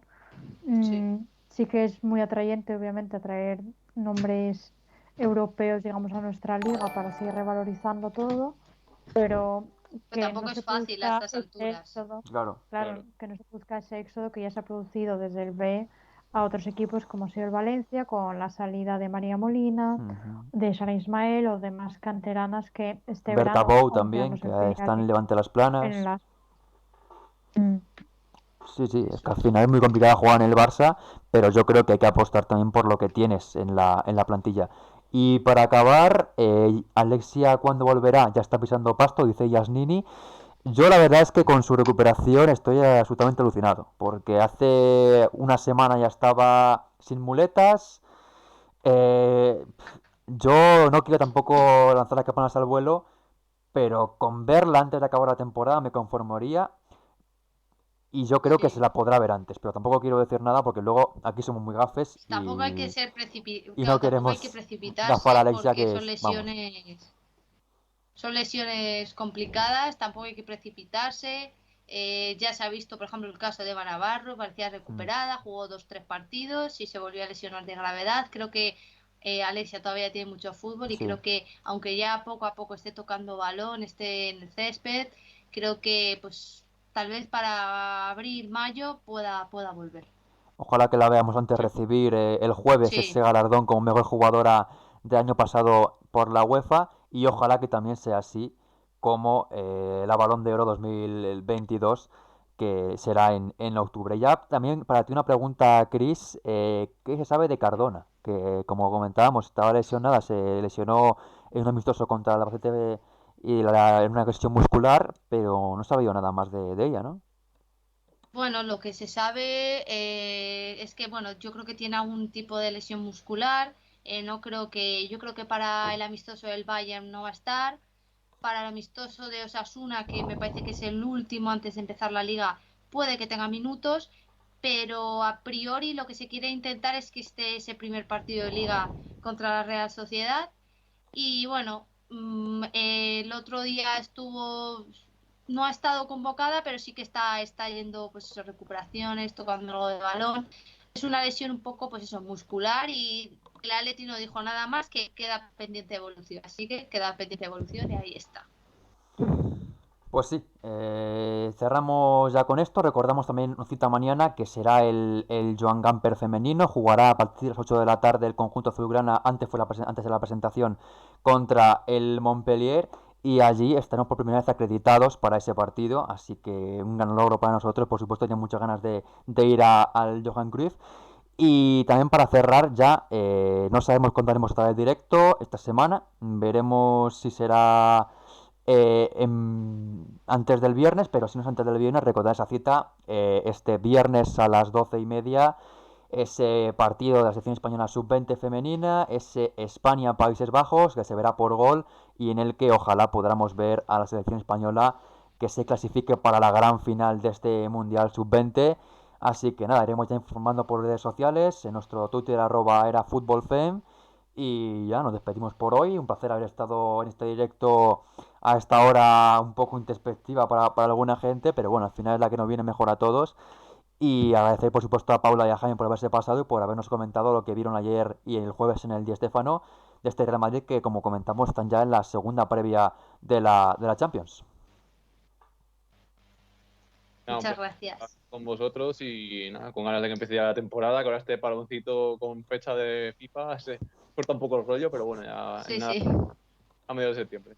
sí. Sí que es muy atrayente, obviamente, atraer nombres europeos, digamos, a nuestra liga para seguir revalorizando todo, pero Pero que no tampoco se es fácil a produzca estas ese alturas. éxodo, Claro. claro, Claro. que no se produzca ese éxodo que ya se ha producido desde el B a otros equipos como ha sido el Valencia, con la salida de María Molina, Ujú. de Sara Ismael o demás canteranas que este Berta verano, Bou aunque ya no también, es que el filial está en Levante Las Planas. en las... Mm, Sí, sí, es que al final es muy complicado jugar en el Barça, pero yo creo que hay que apostar también por lo que tienes en la plantilla. Y para acabar, Alexia, ¿cuándo volverá? Ya está pisando pasto, dice Yasnini. Yo la verdad es que con su recuperación estoy absolutamente alucinado, porque hace una semana ya estaba sin muletas. eh, yo no quiero tampoco lanzar las campanas al vuelo, pero con verla antes de acabar la temporada me conformaría y yo creo que se Sí. la podrá ver antes, pero tampoco quiero decir nada porque luego aquí somos muy gafes Tampoco hay que ser y no claro, tampoco hay que queremos gafar a precipitarse Alexia porque que es, vamos, son lesiones complicadas, tampoco hay que precipitarse. Ya se ha visto, por ejemplo, el caso de Eva Navarro, parecía mm, recuperada, jugó 2, 3 partidos y se volvió a lesionar de gravedad. Creo que Alexia todavía tiene mucho fútbol y sí. creo que aunque ya poco a poco esté tocando balón, esté en el césped, creo que pues tal vez para abril, mayo pueda volver. Ojalá que la veamos antes de recibir el jueves ese Sí, galardón como mejor jugadora del año pasado por la UEFA y ojalá que también sea así como la Balón de Oro 2022 que será en octubre. Ya también para ti una pregunta, Chris, ¿qué se sabe de Cardona? Que como comentábamos estaba lesionada, se lesionó en un amistoso contra la Albacete en una cuestión muscular, pero no sabía nada más de ella, ¿no? bueno, lo que se sabe es que, bueno, yo creo que tiene algún tipo de lesión muscular. No creo que, yo creo que para el amistoso del Bayern no va a estar. Para el amistoso de Osasuna, que me parece que es el último antes de empezar la liga, puede que tenga minutos, pero a priori lo que se quiere intentar es que esté ese primer partido de liga contra la Real Sociedad. Y bueno, el otro día no ha estado convocada, pero sí que está yendo pues eso, recuperaciones, tocando de balón. Es una lesión un poco pues eso, muscular y el Atleti no dijo nada más que queda pendiente de evolución. Así que queda pendiente de evolución y ahí está. Pues sí, cerramos ya con esto. Recordamos también una cita mañana que será el Joan Gamper femenino. Jugará a partir de las 8 de la tarde el conjunto azulgrana. Antes de la presentación contra el Montpellier. Y allí estaremos por primera vez acreditados para ese partido. Así que un gran logro para nosotros. Por supuesto, tengo muchas ganas de ir al Johan Cruyff. Y también para cerrar ya, no sabemos cuándo haremos otra vez directo esta semana. Veremos si será antes del viernes, pero si no es antes del viernes, recordad esa cita este viernes a las 12:30, ese partido de la selección española sub-20 femenina, ese España-Países Bajos, que se verá por gol y en el que ojalá podamos ver a la selección española que se clasifique para la gran final de este Mundial sub-20. Así que nada, iremos ya informando por redes sociales, en nuestro Twitter @erafutbolfem Y ya nos despedimos por hoy. Un placer haber estado en este directo a esta hora un poco introspectiva para alguna gente, pero bueno, al final es la que nos viene mejor a todos. Y agradecer por supuesto a Paula y a Jaime por haberse pasado y por habernos comentado lo que vieron ayer y el jueves en el Di Stéfano de este Real Madrid, que como comentamos están ya en la segunda previa de la Champions. Nada, un Muchas placer estar gracias. con vosotros y nada, con ganas de que empiece ya la temporada, que ahora este paloncito con fecha de FIFA se corta un poco el rollo, pero bueno, ya Sí, en nada, sí. a mediados de septiembre.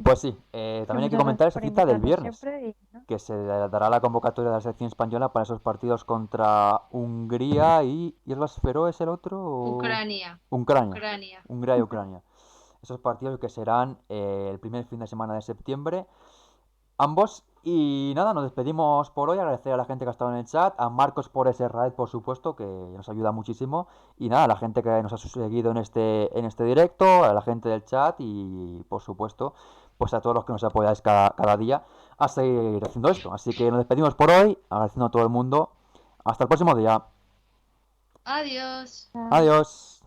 Pues sí, Que también hay que muchas comentar gracias esa por cita del invitarnos viernes, siempre y ¿no? que se dará la convocatoria de la selección española para esos partidos contra Hungría y Islas Feroe, ¿es el otro? Ucrania. Ucrania. Ucrania. Hungría y Ucrania. Esos partidos que serán el primer fin de semana de septiembre, ambos. Y nada, nos despedimos por hoy. Agradecer a la gente que ha estado en el chat, a Marcos por ese raid, por supuesto, que nos ayuda muchísimo. Y nada, a la gente que nos ha seguido en este directo, a la gente del chat y por supuesto, pues a todos los que nos apoyáis cada día a seguir haciendo esto. Así que nos despedimos por hoy, agradeciendo a todo el mundo. Hasta el próximo día. Adiós. Ah, Adiós.